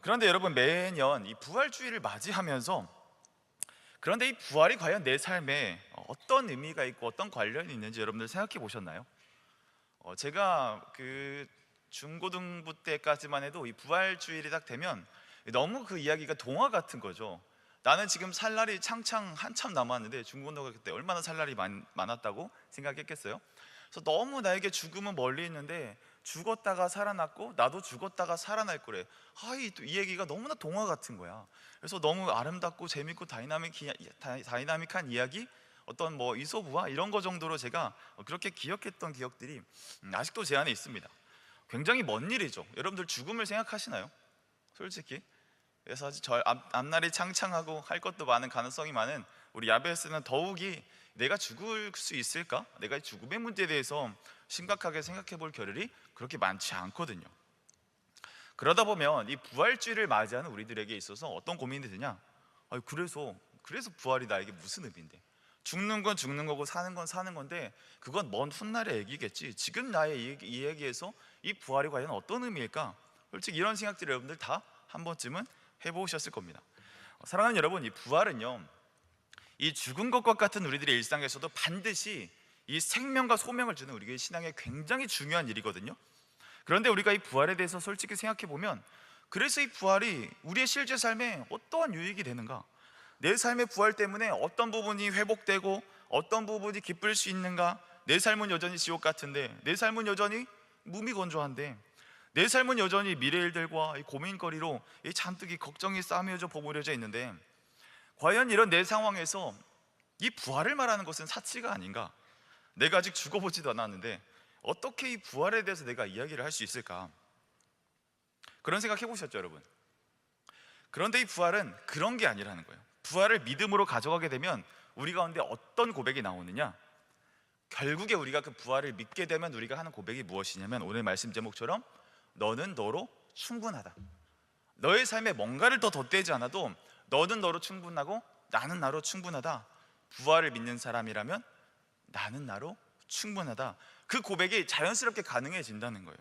그런데 여러분, 매년 이 부활주의를 맞이하면서 그런데 이 부활이 과연 내 삶에 어떤 의미가 있고 어떤 관련이 있는지 여러분들 생각해 보셨나요? 제가 그 중고등부 때까지만 해도 이 부활주일이 딱 되면 너무 그 이야기가 동화 같은 거죠. 나는 지금 살 날이 창창 한참 남았는데, 중고등학교 때 얼마나 살 날이 많았다고 생각했겠어요? 그래서 너무 나에게 죽음은 멀리 있는데 죽었다가 살아났고 나도 죽었다가 살아날 거래. 이 얘기가 너무나 동화 같은 거야. 그래서 너무 아름답고 재밌고 다이나믹한 이야기, 어떤 뭐 이솝우화 이런 거 정도로 제가 그렇게 기억했던 기억들이 아직도 제 안에 있습니다. 굉장히 먼 일이죠. 여러분들 죽음을 생각하시나요? 솔직히. 그래서 아직 앞날이 창창하고 할 것도 많은, 가능성이 많은 우리 야베스는 더욱이 내가 죽을 수 있을까? 내가 죽음의 문제에 대해서 심각하게 생각해 볼 겨를이 그렇게 많지 않거든요. 그러다 보면 이 부활주의를 맞이하는 우리들에게 있어서 어떤 고민이 드냐? 그래서 부활이 나에게 무슨 의미인데? 죽는 건 죽는 거고 사는 건 사는 건데 그건 먼 훗날의 얘기겠지. 지금 나의 이 얘기에서 이 부활이 과연 어떤 의미일까? 솔직히 이런 생각들을 여러분들 다 한 번쯤은 해보셨을 겁니다. 사랑하는 여러분, 이 부활은요, 이 죽은 것과 같은 우리들의 일상에서도 반드시 이 생명과 소명을 주는 우리의 신앙에 굉장히 중요한 일이거든요. 그런데 우리가 이 부활에 대해서 솔직히 생각해 보면, 그래서 이 부활이 우리의 실제 삶에 어떠한 유익이 되는가? 내 삶의 부활 때문에 어떤 부분이 회복되고 어떤 부분이 기쁠 수 있는가? 내 삶은 여전히 지옥 같은데, 내 삶은 여전히 무미건조한데, 내 삶은 여전히 미래 일들과 이 고민거리로 이 잔뜩 이 걱정이 쌓여져 버무려져 있는데, 과연 이런 내 상황에서 이 부활을 말하는 것은 사치가 아닌가? 내가 아직 죽어보지도 않았는데 어떻게 이 부활에 대해서 내가 이야기를 할 수 있을까? 그런 생각 해보셨죠, 여러분? 그런데 이 부활은 그런 게 아니라는 거예요. 부활을 믿음으로 가져가게 되면 우리 가운데 어떤 고백이 나오느냐? 결국에 우리가 그 부활을 믿게 되면 우리가 하는 고백이 무엇이냐면, 오늘 말씀 제목처럼 너는 너로 충분하다. 너의 삶에 뭔가를 더 덧대지 않아도 너는 너로 충분하고 나는 나로 충분하다. 부활을 믿는 사람이라면 나는 나로 충분하다. 그 고백이 자연스럽게 가능해진다는 거예요.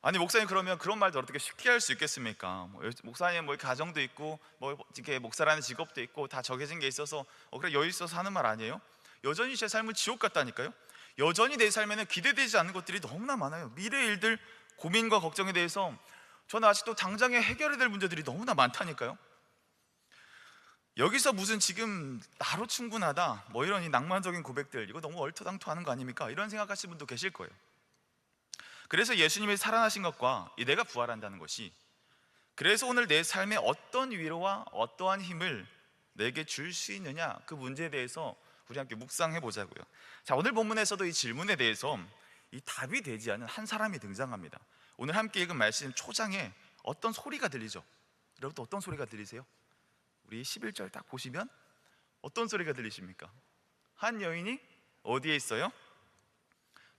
아니, 목사님, 그러면 그런 말도 어떻게 쉽게 할 수 있겠습니까? 목사님 뭐 가정도 있고 뭐 이렇게 목사라는 직업도 있고 다 정해진 게 있어서 그래 여유 있어서 하는 말 아니에요? 여전히 제 삶은 지옥 같다니까요. 여전히 내 삶에는 기대되지 않는 것들이 너무나 많아요. 미래 일들, 고민과 걱정에 대해서 저는 아직도 당장에 해결해야 될 문제들이 너무나 많다니까요. 여기서 무슨 지금 나로 충분하다 뭐 이런 이 낭만적인 고백들, 이거 너무 얼토당토하는 거 아닙니까? 이런 생각하시는 분도 계실 거예요. 그래서 예수님이 살아나신 것과 이 내가 부활한다는 것이, 그래서 오늘 내 삶에 어떤 위로와 어떠한 힘을 내게 줄 수 있느냐, 그 문제에 대해서 우리 함께 묵상해 보자고요. 자, 오늘 본문에서도 이 질문에 대해서 이 답이 되지 않은 한 사람이 등장합니다. 오늘 함께 읽은 말씀 초장에 어떤 소리가 들리죠? 여러분, 어떤 소리가 들리세요? 우리 11절 딱 보시면 어떤 소리가 들리십니까? 한 여인이 어디에 있어요?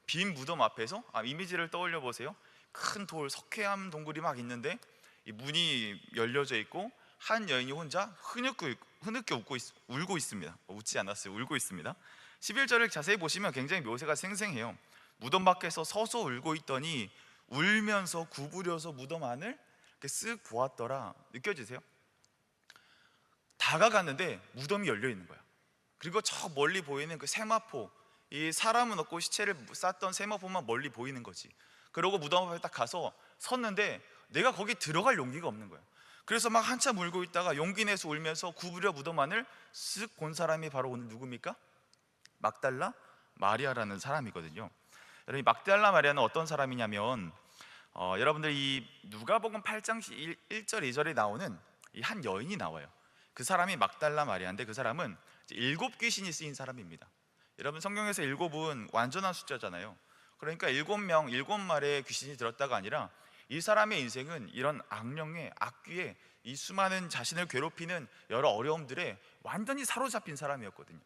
빈 무덤 앞에서, 이미지를 떠올려 보세요. 큰 돌, 석회암 동굴이 막 있는데 이 문이 열려져 있고 한 여인이 혼자 흐느껴 울고 있습니다. 웃지 않았어요. 울고 있습니다. 11절을 자세히 보시면 굉장히 묘세가 생생해요. 무덤 밖에서 서서 울고 있더니 울면서 구부려서 무덤 안을 이렇게 쓱 보았더라. 느껴지세요? 다가갔는데 무덤이 열려 있는 거야. 그리고 저 멀리 보이는 그 세마포, 이 사람은 없고 시체를 쌌던 세마포만 멀리 보이는 거지. 그러고 무덤 앞에 딱 가서 섰는데 내가 거기 들어갈 용기가 없는 거야. 그래서 막 한참 울고 있다가 용기 내서 울면서 구부려 무덤 안을 쓱 본 사람이 바로 오늘 누굽니까? 막달라 마리아라는 사람이거든요. 여러분, 이 막달라 마리아는 어떤 사람이냐면 여러분들 이 누가복음 8장 1절 2절에 나오는 이 한 여인이 나와요. 그 사람이 막달라 마리아인데, 그 사람은 7 귀신이 쓰인 사람입니다. 여러분, 성경에서 7은 완전한 숫자잖아요. 그러니까 7명 7마리의 귀신이 들었다가 아니라 이 사람의 인생은 이런 악령의, 악귀의 이 수많은 자신을 괴롭히는 여러 어려움들에 완전히 사로잡힌 사람이었거든요.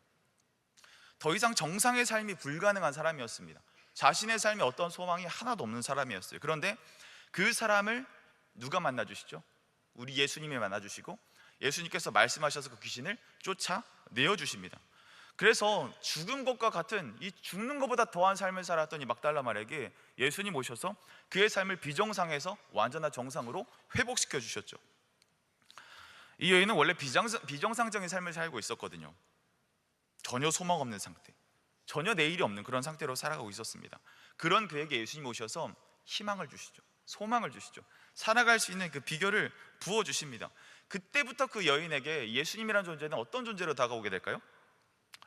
더 이상 정상의 삶이 불가능한 사람이었습니다. 자신의 삶에 어떤 소망이 하나도 없는 사람이었어요. 그런데 그 사람을 누가 만나주시죠? 우리 예수님이 만나주시고 예수님께서 말씀하셔서 그 귀신을 쫓아내어 주십니다. 그래서 죽은 것과 같은 이 죽는 것보다 더한 삶을 살았던 이 막달라 마리아에게 예수님 오셔서 그의 삶을 비정상에서 완전한 정상으로 회복시켜 주셨죠. 이 여인은 원래 비정상적인 삶을 살고 있었거든요. 전혀 소망 없는 상태, 전혀 내일이 없는 그런 상태로 살아가고 있었습니다. 그런 그에게 예수님 오셔서 희망을 주시죠. 소망을 주시죠. 살아갈 수 있는 그 비결을 부어주십니다. 그때부터 그 여인에게 예수님이라는 존재는 어떤 존재로 다가오게 될까요?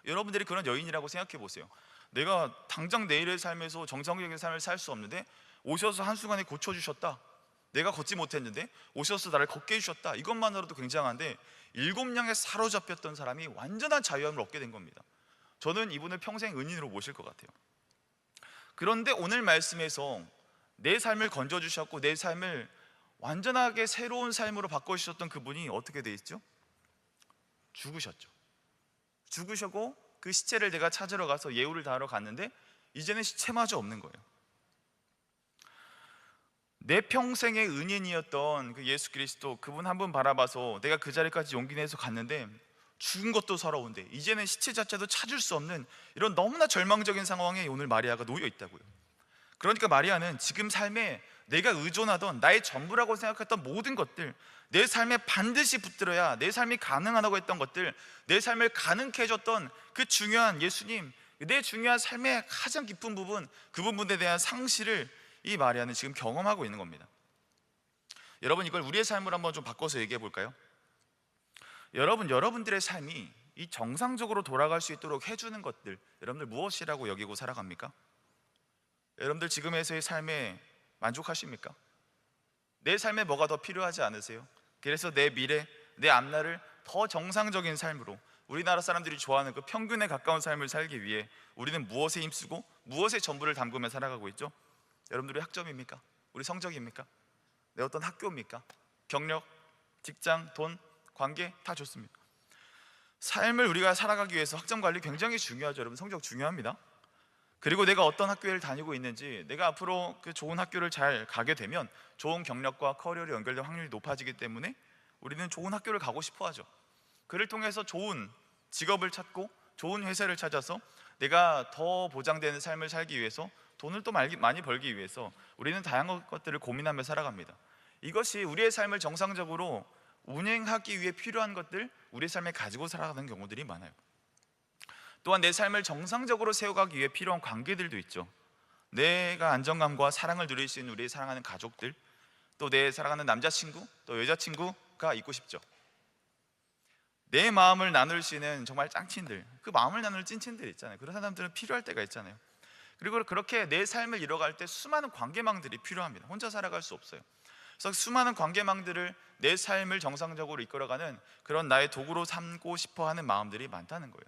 여러분들이 그런 여인이라고 생각해 보세요. 내가 당장 내일의 삶에서 정상적인 삶을 살 수 없는데 오셔서 한순간에 고쳐주셨다. 내가 걷지 못했는데 오셔서 나를 걷게 해주셨다. 이것만으로도 굉장한데 7명에 사로잡혔던 사람이 완전한 자유함을 얻게 된 겁니다. 저는 이분을 평생 은인으로 모실 것 같아요. 그런데 오늘 말씀에서 내 삶을 건져주셨고 내 삶을 완전하게 새로운 삶으로 바꿔주셨던 그분이 어떻게 돼 있죠? 죽으셨죠. 죽으셨고 그 시체를 내가 찾으러 가서 예우를 다하러 갔는데 이제는 시체마저 없는 거예요. 내 평생의 은인이었던 그 예수 그리스도, 그분 한 분 바라봐서 내가 그 자리까지 용기 내서 갔는데 죽은 것도 서러운데 이제는 시체 자체도 찾을 수 없는 이런 너무나 절망적인 상황에 오늘 마리아가 놓여 있다고요. 그러니까 마리아는 지금 삶에 내가 의존하던 나의 전부라고 생각했던 모든 것들, 내 삶에 반드시 붙들어야 내 삶이 가능하다고 했던 것들, 내 삶을 가능케 해줬던 그 중요한 예수님, 내 중요한 삶의 가장 깊은 부분, 그 부분에 대한 상실을 이 마리아는 지금 경험하고 있는 겁니다. 여러분, 이걸 우리의 삶으로 한번 좀 바꿔서 얘기해 볼까요? 여러분들의 삶이 이 정상적으로 돌아갈 수 있도록 해주는 것들, 여러분들 무엇이라고 여기고 살아갑니까? 여러분들 지금에서의 삶에 만족하십니까? 내 삶에 뭐가 더 필요하지 않으세요? 그래서 내 미래, 내 앞날을 더 정상적인 삶으로, 우리나라 사람들이 좋아하는 그 평균에 가까운 삶을 살기 위해 우리는 무엇에 힘쓰고 무엇에 전부를 담그며 살아가고 있죠? 여러분들의 학점입니까? 우리 성적입니까? 내 어떤 학교입니까? 경력, 직장, 돈, 관계 다 좋습니다. 삶을 우리가 살아가기 위해서 학점 관리 굉장히 중요하죠. 여러분, 성적 중요합니다. 그리고 내가 어떤 학교를 다니고 있는지, 내가 앞으로 그 좋은 학교를 잘 가게 되면 좋은 경력과 커리어로 연결될 확률이 높아지기 때문에 우리는 좋은 학교를 가고 싶어 하죠. 그를 통해서 좋은 직업을 찾고 좋은 회사를 찾아서 내가 더 보장되는 삶을 살기 위해서, 돈을 또 많이 벌기 위해서 우리는 다양한 것들을 고민하며 살아갑니다. 이것이 우리의 삶을 정상적으로 운행하기 위해 필요한 것들, 우리의 삶에 가지고 살아가는 경우들이 많아요. 또한 내 삶을 정상적으로 세워가기 위해 필요한 관계들도 있죠. 내가 안정감과 사랑을 누릴 수 있는 우리의 사랑하는 가족들, 또 내 사랑하는 남자친구, 또 여자친구가 있고 싶죠. 내 마음을 나눌 수 있는 정말 짱친들, 그 마음을 나눌 찐친들 있잖아요. 그런 사람들은 필요할 때가 있잖아요. 그리고 그렇게 내 삶을 이뤄갈 때 수많은 관계망들이 필요합니다. 혼자 살아갈 수 없어요. 그래서 수많은 관계망들을 내 삶을 정상적으로 이끌어가는 그런 나의 도구로 삼고 싶어하는 마음들이 많다는 거예요.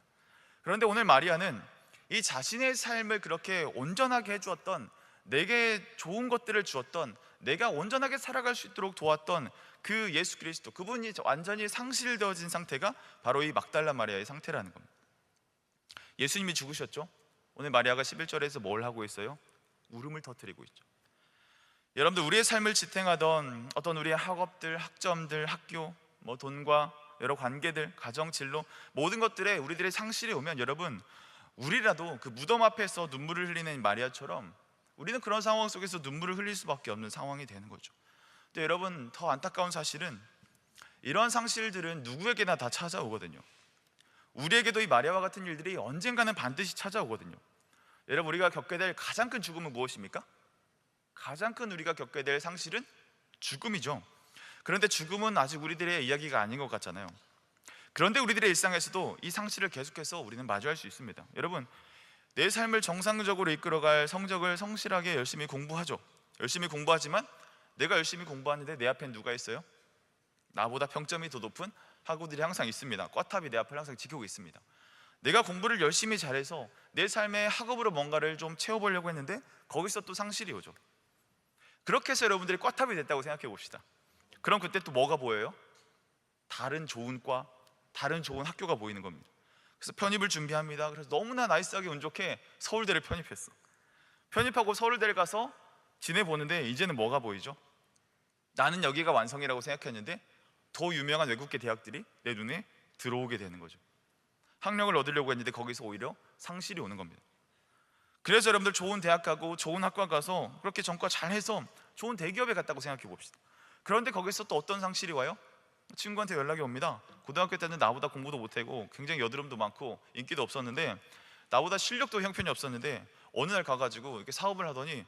그런데 오늘 마리아는 이 자신의 삶을 그렇게 온전하게 해주었던, 내게 좋은 것들을 주었던, 내가 온전하게 살아갈 수 있도록 도왔던 그 예수 그리스도, 그분이 완전히 상실되어진 상태가 바로 이 막달라 마리아의 상태라는 겁니다. 예수님이 죽으셨죠? 오늘 마리아가 11절에서 뭘 하고 있어요? 울음을 터뜨리고 있죠. 여러분들, 우리의 삶을 지탱하던 어떤 우리의 학업들, 학점들, 학교, 돈과 여러 관계들, 가정, 진로, 모든 것들에 우리들의 상실이 오면, 여러분, 우리라도 그 무덤 앞에서 눈물을 흘리는 마리아처럼 우리는 그런 상황 속에서 눈물을 흘릴 수밖에 없는 상황이 되는 거죠. 근데 여러분, 더 안타까운 사실은 이러한 상실들은 누구에게나 다 찾아오거든요. 우리에게도 이 마리아와 같은 일들이 언젠가는 반드시 찾아오거든요. 여러분, 우리가 겪게 될 가장 큰 죽음은 무엇입니까? 가장 큰 우리가 겪게 될 상실은 죽음이죠. 그런데 죽음은 아직 우리들의 이야기가 아닌 것 같잖아요. 그런데 우리들의 일상에서도 이 상실을 계속해서 우리는 마주할 수 있습니다. 여러분, 내 삶을 정상적으로 이끌어갈 성적을 성실하게 열심히 공부하죠. 열심히 공부하지만 내가 열심히 공부하는데 내 앞엔 누가 있어요? 나보다 평점이 더 높은 학우들이 항상 있습니다. 꽈탑이 내 앞을 항상 지키고 있습니다. 내가 공부를 열심히 잘해서 내 삶의 학업으로 뭔가를 좀 채워보려고 했는데 거기서 또 상실이 오죠. 그렇게 해서 여러분들이 꽈탑이 됐다고 생각해 봅시다. 그럼 그때 또 뭐가 보여요? 다른 좋은 과, 다른 좋은 학교가 보이는 겁니다. 그래서 편입을 준비합니다. 그래서 너무나 나이스하게 운 좋게 서울대를 편입했어. 편입하고 서울대를 가서 지내보는데 이제는 뭐가 보이죠? 나는 여기가 완성이라고 생각했는데 더 유명한 외국계 대학들이 내 눈에 들어오게 되는 거죠. 학력을 얻으려고 했는데 거기서 오히려 상실이 오는 겁니다. 그래서 여러분들 좋은 대학 가고 좋은 학과 가서 그렇게 전과 잘해서 좋은 대기업에 갔다고 생각해 봅시다. 그런데 거기서 또 어떤 상실이 와요? 친구한테 연락이 옵니다. 고등학교 때는 나보다 공부도 못하고 굉장히 여드름도 많고 인기도 없었는데, 나보다 실력도 형편이 없었는데 어느 날 가가지고 이렇게 사업을 하더니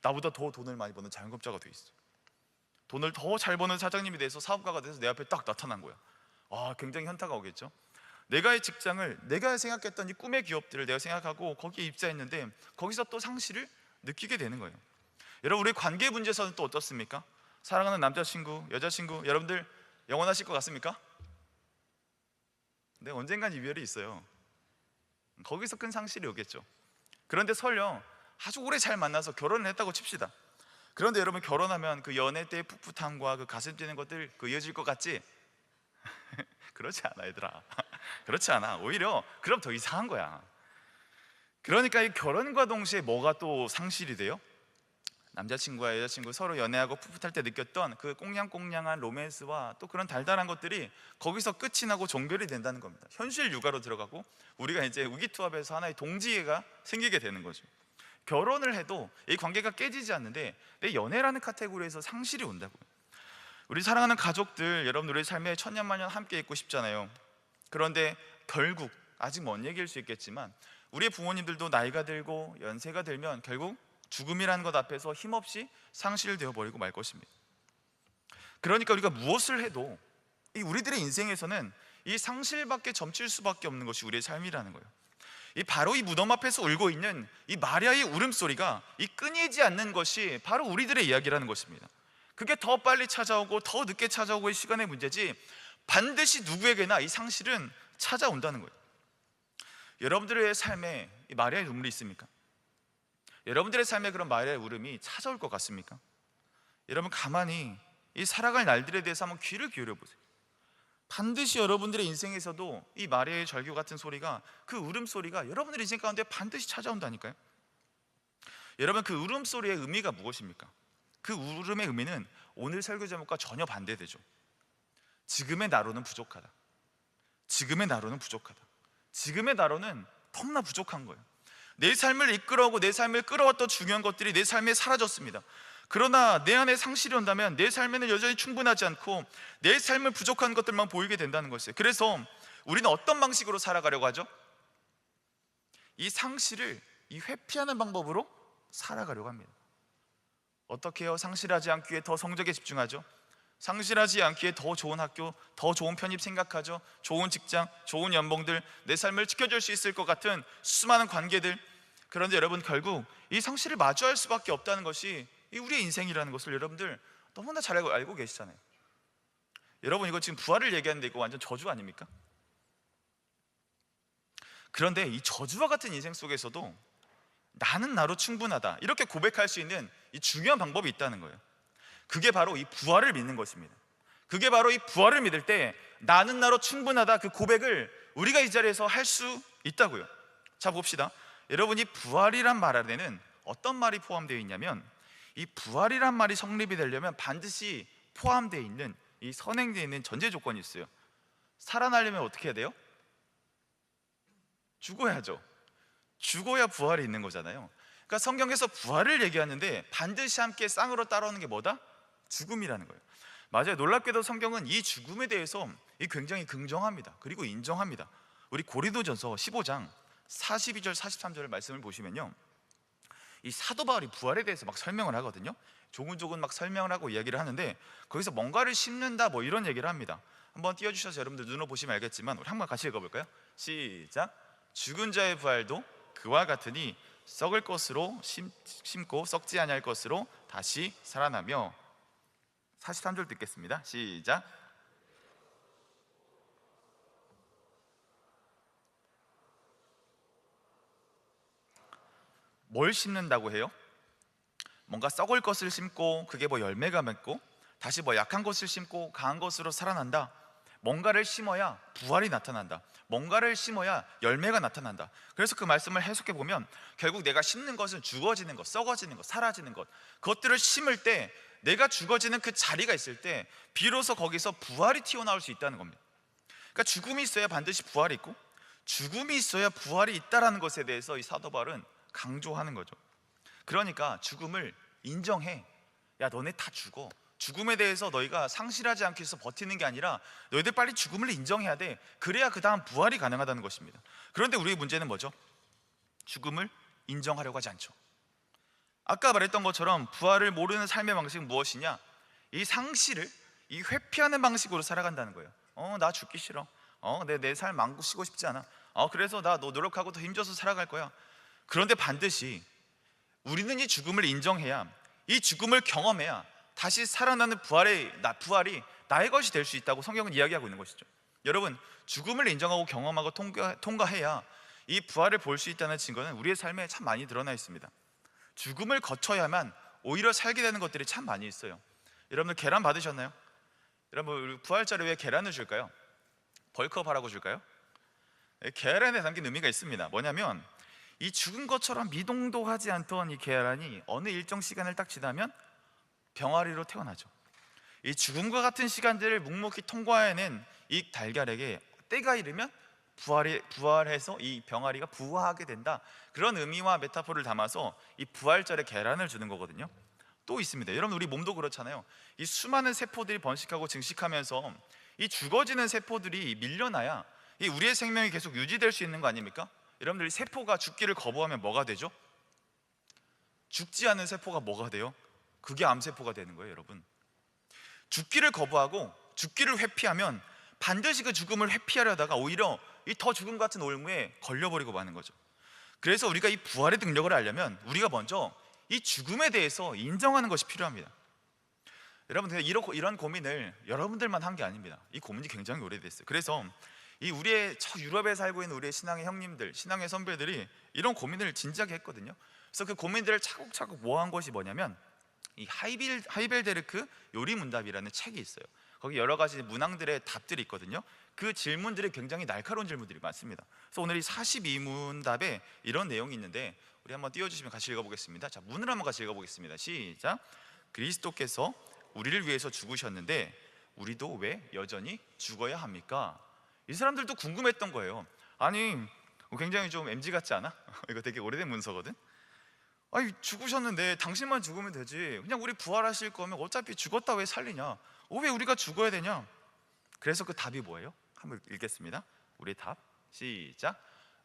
나보다 더 돈을 많이 버는 자영업자가 돼 있어. 돈을 더 잘 버는 사장님이 돼서 사업가가 돼서 내 앞에 딱 나타난 거야. 굉장히 현타가 오겠죠. 내가의 직장을, 내가 생각했던 이 꿈의 기업들을 내가 생각하고 거기에 입사했는데 거기서 또 상실을 느끼게 되는 거예요. 여러분, 우리 관계 문제에서는 또 어떻습니까? 사랑하는 남자친구, 여자친구, 여러분들 영원하실 것 같습니까? 네, 언젠간 이별이 있어요. 거기서 큰 상실이 오겠죠. 그런데 설령 아주 오래 잘 만나서 결혼을 했다고 칩시다. 그런데 여러분, 결혼하면 그 연애 때의 풋풋함과 그 가슴 뛰는 것들 이어질 것 같지? 그렇지 않아, 얘들아. 그렇지 않아. 오히려 그럼 더 이상한 거야. 그러니까 이 결혼과 동시에 뭐가 또 상실이 돼요? 남자친구와 여자친구 서로 연애하고 풋풋할 때 느꼈던 그 꽁냥꽁냥한 로맨스와 또 그런 달달한 것들이 거기서 끝이 나고 종결이 된다는 겁니다. 현실 육아로 들어가고 우리가 이제 의기투합해서 하나의 동지애가 생기게 되는 거죠. 결혼을 해도 이 관계가 깨지지 않는데 내 연애라는 카테고리에서 상실이 온다고요. 우리 사랑하는 가족들, 여러분, 우리 삶에 천년만년 함께 있고 싶잖아요. 그런데 결국, 아직 먼 얘기일 수 있겠지만 우리의 부모님들도 나이가 들고 연세가 들면 결국 죽음이라는 것 앞에서 힘없이 상실되어 버리고 말 것입니다. 그러니까 우리가 무엇을 해도 이 우리들의 인생에서는 이 상실밖에 점칠 수밖에 없는 것이 우리의 삶이라는 거예요. 바로 이 무덤 앞에서 울고 있는 이 마리아의 울음소리가 이 끊이지 않는 것이 바로 우리들의 이야기라는 것입니다. 그게 더 빨리 찾아오고 더 늦게 찾아오고의 시간의 문제지 반드시 누구에게나 이 상실은 찾아온다는 거예요. 여러분들의 삶에 이 마리아의 눈물이 있습니까? 여러분들의 삶에 그런 마리아의 울음이 찾아올 것 같습니까? 여러분, 가만히 이 살아갈 날들에 대해서 한번 귀를 기울여 보세요. 반드시 여러분들의 인생에서도 이 마리아의 절규 같은 소리가, 그 울음소리가 여러분들의 인생 가운데 반드시 찾아온다니까요. 여러분, 그 울음소리의 의미가 무엇입니까? 그 울음의 의미는 오늘 설교 제목과 전혀 반대되죠. 지금의 나로는 부족하다. 지금의 나로는 부족하다. 지금의 나로는 너무나 부족한 거예요. 내 삶을 이끌어오고 내 삶을 끌어왔던 중요한 것들이 내 삶에 사라졌습니다. 그러나 내 안에 상실이 온다면 내 삶에는 여전히 충분하지 않고 내 삶을 부족한 것들만 보이게 된다는 것이에요. 그래서 우리는 어떤 방식으로 살아가려고 하죠? 이 상실을 회피하는 방법으로 살아가려고 합니다. 어떻게 해요? 상실하지 않기 위해 더 성적에 집중하죠. 상실하지 않기에 더 좋은 학교, 더 좋은 편입 생각하죠. 좋은 직장, 좋은 연봉들, 내 삶을 지켜줄 수 있을 것 같은 수많은 관계들. 그런데 여러분, 결국 이 상실을 마주할 수밖에 없다는 것이 이 우리의 인생이라는 것을 여러분들 너무나 잘 알고 계시잖아요. 여러분, 이거 지금 부활을 얘기하는데 이거 완전 저주 아닙니까? 그런데 이 저주와 같은 인생 속에서도 나는 나로 충분하다, 이렇게 고백할 수 있는 이 중요한 방법이 있다는 거예요. 그게 바로 이 부활을 믿는 것입니다. 그게 바로 이 부활을 믿을 때 나는 나로 충분하다, 그 고백을 우리가 이 자리에서 할 수 있다고요. 자, 봅시다. 여러분, 이 부활이란 말 안에는 어떤 말이 포함되어 있냐면, 이 부활이란 말이 성립이 되려면 반드시 포함되어 있는, 이 선행되어 있는 전제 조건이 있어요. 살아나려면 어떻게 해야 돼요? 죽어야죠. 죽어야 부활이 있는 거잖아요. 그러니까 성경에서 부활을 얘기하는데 반드시 함께 쌍으로 따라오는 게 뭐다? 죽음이라는 거예요. 맞아요. 놀랍게도 성경은 이 죽음에 대해서 굉장히 긍정합니다. 그리고 인정합니다. 우리 고린도전서 15장 42절 43절 말씀을 보시면요, 이 사도 바울이 부활에 대해서 막 설명을 하거든요. 조근조근 막 설명을 하고 이야기를 하는데 거기서 뭔가를 심는다 뭐 이런 얘기를 합니다. 한번 띄워주셔서 여러분들 눈으로 보시면 알겠지만 우리 한번 같이 읽어볼까요? 시작. 죽은 자의 부활도 그와 같으니 썩을 것으로 심고 썩지 아니할 것으로 다시 살아나며. 43절 듣겠습니다. 시작. 뭘 심는다고 해요? 뭔가 썩을 것을 심고 그게 뭐 열매가 맺고 다시 뭐 약한 것을 심고 강한 것으로 살아난다. 뭔가를 심어야 부활이 나타난다. 뭔가를 심어야 열매가 나타난다. 그래서 그 말씀을 해석해 보면 결국 내가 심는 것은 죽어지는 것, 썩어지는 것, 사라지는 것, 그것들을 심을 때 내가 죽어지는 그 자리가 있을 때 비로소 거기서 부활이 튀어나올 수 있다는 겁니다. 그러니까 죽음이 있어야 반드시 부활이 있고, 죽음이 있어야 부활이 있다라는 것에 대해서 이 사도 바울은 강조하는 거죠. 그러니까 죽음을 인정해. 야, 너네 다 죽어. 죽음에 대해서 너희가 상실하지 않기 위해서 버티는 게 아니라 너희들 빨리 죽음을 인정해야 돼. 그래야 그 다음 부활이 가능하다는 것입니다. 그런데 우리의 문제는 뭐죠? 죽음을 인정하려고 하지 않죠. 아까 말했던 것처럼 부활을 모르는 삶의 방식은 무엇이냐? 이 상실을 이 회피하는 방식으로 살아간다는 거예요. 나 죽기 싫어. 내 삶 망치고 싶지 않아. 그래서 나 너 노력하고 더 힘줘서 살아갈 거야. 그런데 반드시 우리는 이 죽음을 인정해야, 이 죽음을 경험해야 다시 살아나는 부활이 나의 것이 될 수 있다고 성경은 이야기하고 있는 것이죠. 여러분, 죽음을 인정하고 경험하고 통과해야 이 부활을 볼 수 있다는 증거는 우리의 삶에 참 많이 드러나 있습니다. 죽음을 거쳐야만 오히려 살게 되는 것들이 참 많이 있어요. 여러분들 계란 받으셨나요? 여러분, 우리 부활절에 왜 계란을 줄까요? 벌크업하라고 줄까요? 계란에 담긴 의미가 있습니다. 뭐냐면 이 죽은 것처럼 미동도하지 않던 이 계란이 어느 일정 시간을 딱 지나면 병아리로 태어나죠. 이 죽음과 같은 시간들을 묵묵히 통과해낸 이 달걀에게 때가 이르면 부활해서 이 병아리가 부화하게 된다. 그런 의미와 메타포를 담아서 이 부활절에 계란을 주는 거거든요. 또 있습니다. 여러분, 우리 몸도 그렇잖아요. 이 수많은 세포들이 번식하고 증식하면서 이 죽어지는 세포들이 밀려나야 이 우리의 생명이 계속 유지될 수 있는 거 아닙니까? 여러분들이 세포가 죽기를 거부하면 뭐가 되죠? 죽지 않은 세포가 뭐가 돼요? 그게 암세포가 되는 거예요. 여러분, 죽기를 거부하고 죽기를 회피하면 반드시 그 죽음을 회피하려다가 오히려 이 더 죽음 같은 올무에 걸려버리고 마는 거죠. 그래서 우리가 이 부활의 능력을 알려면 우리가 먼저 이 죽음에 대해서 인정하는 것이 필요합니다. 여러분, 이런 고민을 여러분들만 한 게 아닙니다. 이 고민이 굉장히 오래됐어요. 그래서 이 우리의 유럽에 살고 있는 우리의 신앙의 형님들, 신앙의 선배들이 이런 고민을 진지하게 했거든요. 그래서 그 고민들을 차곡차곡 모아한 것이 뭐냐면 이 하이벨데르크 요리문답이라는 책이 있어요. 거기 여러 가지 문항들의 답들이 있거든요. 그 질문들이 굉장히 날카로운 질문들이 많습니다. 그래서 오늘 이 42문답에 이런 내용이 있는데 우리 한번 띄워주시면 같이 읽어보겠습니다. 자, 문을 한번 같이 읽어보겠습니다. 시작. 그리스도께서 우리를 위해서 죽으셨는데 우리도 왜 여전히 죽어야 합니까? 이 사람들도 궁금했던 거예요. 아니, 굉장히 좀 MG 같지 않아? 이거 되게 오래된 문서거든. 아니, 죽으셨는데 당신만 죽으면 되지. 그냥 우리 부활하실 거면 어차피 죽었다 왜 살리냐? 왜 우리가 죽어야 되냐? 그래서 그 답이 뭐예요? 한번 읽겠습니다. 우리의 답, 시작.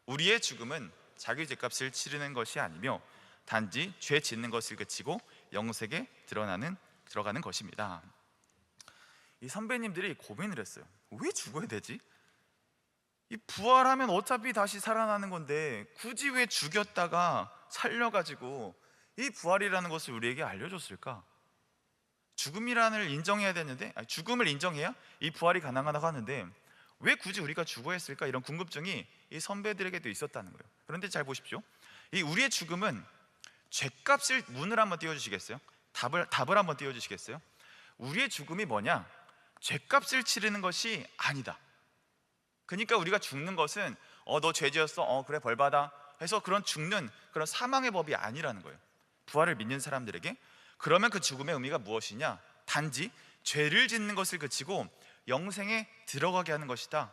우리의 죽음은 자기 죄값을 치르는 것이 아니며 단지 죄 짓는 것을 그치고 영생에 들어가는 것입니다. 이 선배님들이 고민을 했어요. 왜 죽어야 되지? 이 부활하면 어차피 다시 살아나는 건데 굳이 왜 죽였다가 살려가지고 이 부활이라는 것을 우리에게 알려줬을까? 죽음을 인정해야 되는데, 죽음을 인정해야 이 부활이 가능하다고 하는데 왜 굳이 우리가 죽어야 했을까? 이런 궁금증이 이 선배들에게도 있었다는 거예요. 그런데 잘 보십시오. 이 우리의 죽음은 죄값을, 문을 한번 띄워주시겠어요? 답을 한번 띄워주시겠어요? 우리의 죽음이 뭐냐? 죄값을 치르는 것이 아니다. 그러니까 우리가 죽는 것은 너 죄 지었어? 그래, 벌 받아 해서 그런 죽는 그런 사망의 법이 아니라는 거예요. 부활을 믿는 사람들에게. 그러면 그 죽음의 의미가 무엇이냐? 단지 죄를 짓는 것을 그치고 영생에 들어가게 하는 것이다.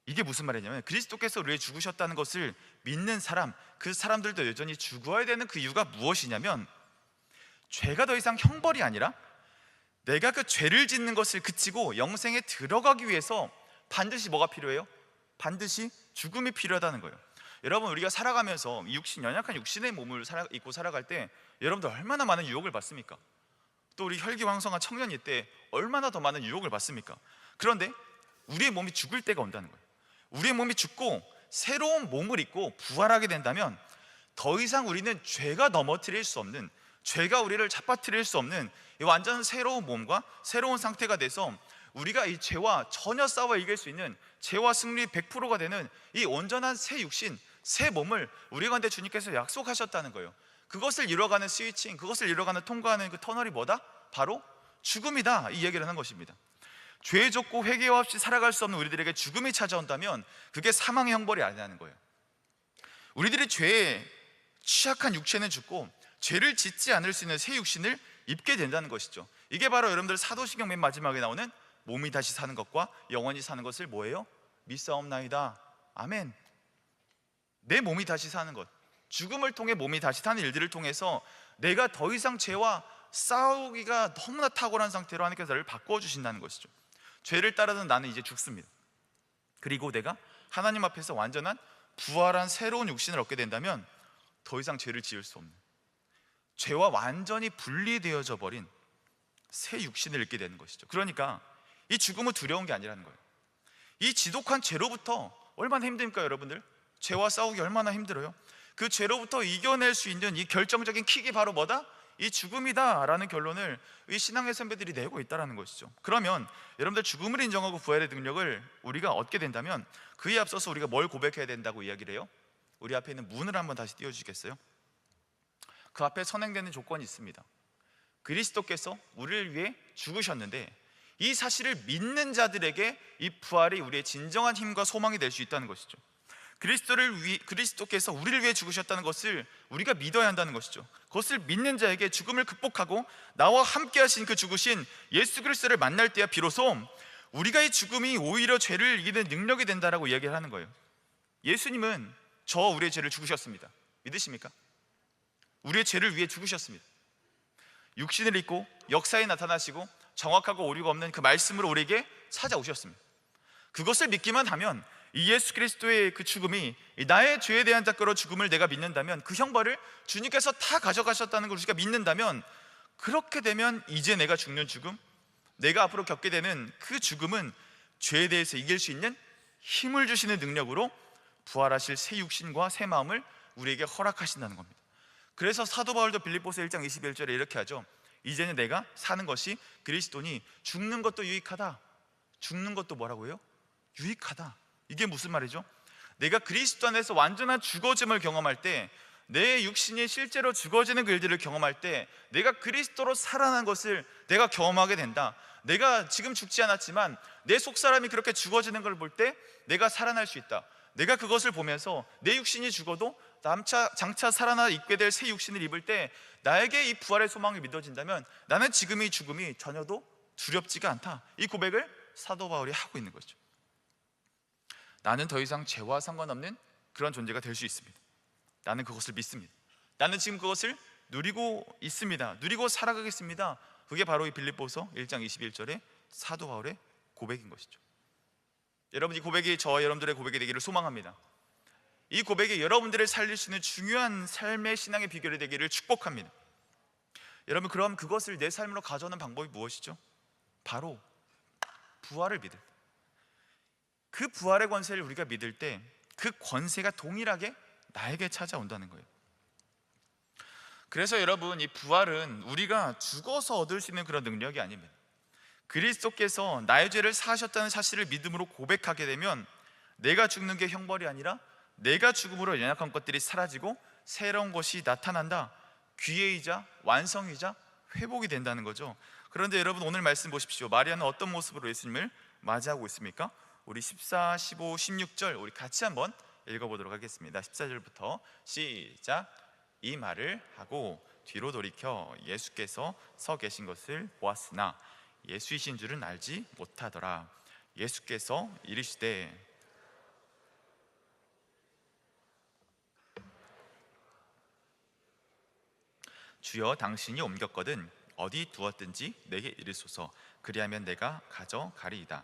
이게 무슨 말이냐면 그리스도께서 우리를 죽으셨다는 것을 믿는 사람, 그 사람들도 여전히 죽어야 되는 그 이유가 무엇이냐면 죄가 더 이상 형벌이 아니라 내가 그 죄를 짓는 것을 그치고 영생에 들어가기 위해서 반드시 뭐가 필요해요? 반드시 죽음이 필요하다는 거예요. 여러분, 우리가 살아가면서 연약한 육신의 몸을 입고 살아갈 때 여러분들 얼마나 많은 유혹을 받습니까? 또 우리 혈기왕성한 청년일 때 얼마나 더 많은 유혹을 받습니까? 그런데 우리의 몸이 죽을 때가 온다는 거예요. 우리의 몸이 죽고 새로운 몸을 입고 부활하게 된다면 더 이상 우리는 죄가 넘어뜨릴 수 없는, 죄가 우리를 잡아뜨릴 수 없는 이 완전 새로운 몸과 새로운 상태가 돼서 우리가 이 죄와 전혀 싸워 이길 수 있는, 죄와 승리 100%가 되는 이 온전한 새 육신, 새 몸을 우리 가운데 주님께서 약속하셨다는 거예요. 그것을 이뤄가는 스위칭, 그것을 이뤄가는 통과하는 그 터널이 뭐다? 바로 죽음이다. 이 얘기를 하는 것입니다. 죄 졌고 회개 없이 살아갈 수 없는 우리들에게 죽음이 찾아온다면 그게 사망의 형벌이 아니라는 거예요. 우리들이 죄에 취약한 육체는 죽고 죄를 짓지 않을 수 있는 새 육신을 입게 된다는 것이죠. 이게 바로 여러분들 사도신경 맨 마지막에 나오는 몸이 다시 사는 것과 영원히 사는 것을 뭐예요? 믿사옵나이다. 아멘. 내 몸이 다시 사는 것, 죽음을 통해 몸이 다시 사는 일들을 통해서 내가 더 이상 죄와 싸우기가 너무나 탁월한 상태로 하나님께서 나를 바꿔주신다는 것이죠. 죄를 따르는 나는 이제 죽습니다. 그리고 내가 하나님 앞에서 완전한 부활한 새로운 육신을 얻게 된다면 더 이상 죄를 지을 수 없는, 죄와 완전히 분리되어져 버린 새 육신을 얻게 되는 것이죠. 그러니까 이 죽음은 두려운 게 아니라는 거예요. 이 지독한 죄로부터 얼마나 힘듭니까 여러분들? 죄와 싸우기 얼마나 힘들어요? 그 죄로부터 이겨낼 수 있는 이 결정적인 킥이 바로 뭐다? 이 죽음이다 라는 결론을 이 신앙의 선배들이 내고 있다는 것이죠. 그러면 여러분들 죽음을 인정하고 부활의 능력을 우리가 얻게 된다면 그에 앞서서 우리가 뭘 고백해야 된다고 이야기를 해요? 우리 앞에 있는 문을 한번 다시 띄워주시겠어요? 그 앞에 선행되는 조건이 있습니다. 그리스도께서 우리를 위해 죽으셨는데 이 사실을 믿는 자들에게 이 부활이 우리의 진정한 힘과 소망이 될 수 있다는 것이죠. 그리스도께서 우리를 위해 죽으셨다는 것을 우리가 믿어야 한다는 것이죠. 그것을 믿는 자에게 죽음을 극복하고 나와 함께 하신 그 죽으신 예수 그리스도를 만날 때야 비로소 우리가 이 죽음이 오히려 죄를 이기는 능력이 된다라고 이야기를 하는 거예요. 예수님은 우리의 죄를 죽으셨습니다. 믿으십니까? 우리의 죄를 위해 죽으셨습니다. 육신을 입고 역사에 나타나시고 정확하고 오류가 없는 그 말씀으로 우리에게 찾아오셨습니다. 그것을 믿기만 하면 이 예수 그리스도의 그 죽음이 나의 죄에 대한 작가로 죽음을 내가 믿는다면 그 형벌을 주님께서 다 가져가셨다는 걸 우리가 믿는다면, 그렇게 되면 이제 내가 죽는 죽음, 내가 앞으로 겪게 되는 그 죽음은 죄에 대해서 이길 수 있는 힘을 주시는 능력으로 부활하실 새 육신과 새 마음을 우리에게 허락하신다는 겁니다. 그래서 사도 바울도 빌립보서 1장 21절에 이렇게 하죠. 이제는 내가 사는 것이 그리스도니 죽는 것도 유익하다. 죽는 것도 뭐라고 해요? 유익하다. 이게 무슨 말이죠? 내가 그리스도 안에서 완전한 죽어짐을 경험할 때, 내 육신이 실제로 죽어지는 그 일들을 경험할 때 내가 그리스도로 살아난 것을 내가 경험하게 된다. 내가 지금 죽지 않았지만 내 속사람이 그렇게 죽어지는 걸 볼 때 내가 살아날 수 있다. 내가 그것을 보면서 내 육신이 죽어도 장차 살아나 입게 될 새 육신을 입을 때 나에게 이 부활의 소망이 믿어진다면 나는 지금 이 죽음이 전혀도 두렵지가 않다. 이 고백을 사도 바울이 하고 있는 거죠. 나는 더 이상 죄와 상관없는 그런 존재가 될 수 있습니다. 나는 그것을 믿습니다. 나는 지금 그것을 누리고 있습니다. 누리고 살아가겠습니다. 그게 바로 이 빌립보서 1장 21절의 사도 바울의 고백인 것이죠. 여러분, 이 고백이 저와 여러분들의 고백이 되기를 소망합니다. 이 고백이 여러분들을 살릴 수 있는 중요한 삶의 신앙의 비결이 되기를 축복합니다. 여러분, 그럼 그것을 내 삶으로 가져오는 방법이 무엇이죠? 바로 부활을 믿을 때, 그 부활의 권세를 우리가 믿을 때 그 권세가 동일하게 나에게 찾아온다는 거예요. 그래서 여러분, 이 부활은 우리가 죽어서 얻을 수 있는 그런 능력이 아닙니다. 그리스도께서 나의 죄를 사하셨다는 사실을 믿음으로 고백하게 되면 내가 죽는 게 형벌이 아니라 내가 죽음으로 연약한 것들이 사라지고 새로운 것이 나타난다. 기회이자 완성이자 회복이 된다는 거죠. 그런데 여러분, 오늘 말씀 보십시오. 마리아는 어떤 모습으로 예수님을 맞이하고 있습니까? 우리 14, 15, 16절 우리 같이 한번 읽어보도록 하겠습니다. 14절부터 시작. 이 말을 하고 뒤로 돌이켜 예수께서 서 계신 것을 보았으나 예수이신 줄은 알지 못하더라. 예수께서 이르시되 주여, 당신이 옮겼거든 어디 두었든지 내게 이르소서. 그리하면 내가 가져가리이다.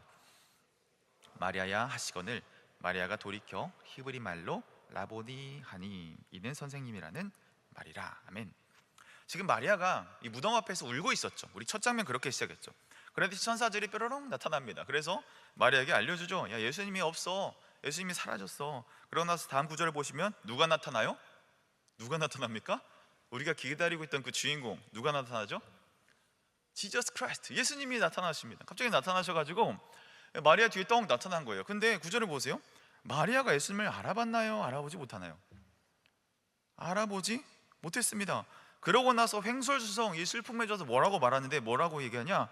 마리아야 하시거늘 마리아가 돌이켜 히브리 말로 라보니 하니 이는 선생님이라는 말이라. 아멘. 지금 마리아가 이 무덤 앞에서 울고 있었죠. 우리 첫 장면 그렇게 시작했죠. 그런데 천사들이 뾰로롱 나타납니다. 그래서 마리아에게 알려주죠. 야, 예수님이 없어. 예수님이 사라졌어. 그러고 나서 다음 구절을 보시면 누가 나타나요? 누가 나타납니까? 우리가 기다리고 있던 그 주인공, 누가 나타나죠? 지저스 크라이스트, 예수님이 나타나십니다. 갑자기 나타나셔가지고 마리아 뒤에 떡 나타난 거예요. 근데 구절을 보세요. 마리아가 예수님을 알아봤나요? 알아보지 못하나요? 알아보지 못했습니다. 그러고 나서 횡설수성 이 슬픔에 져서 뭐라고 말하는데, 뭐라고 얘기하냐?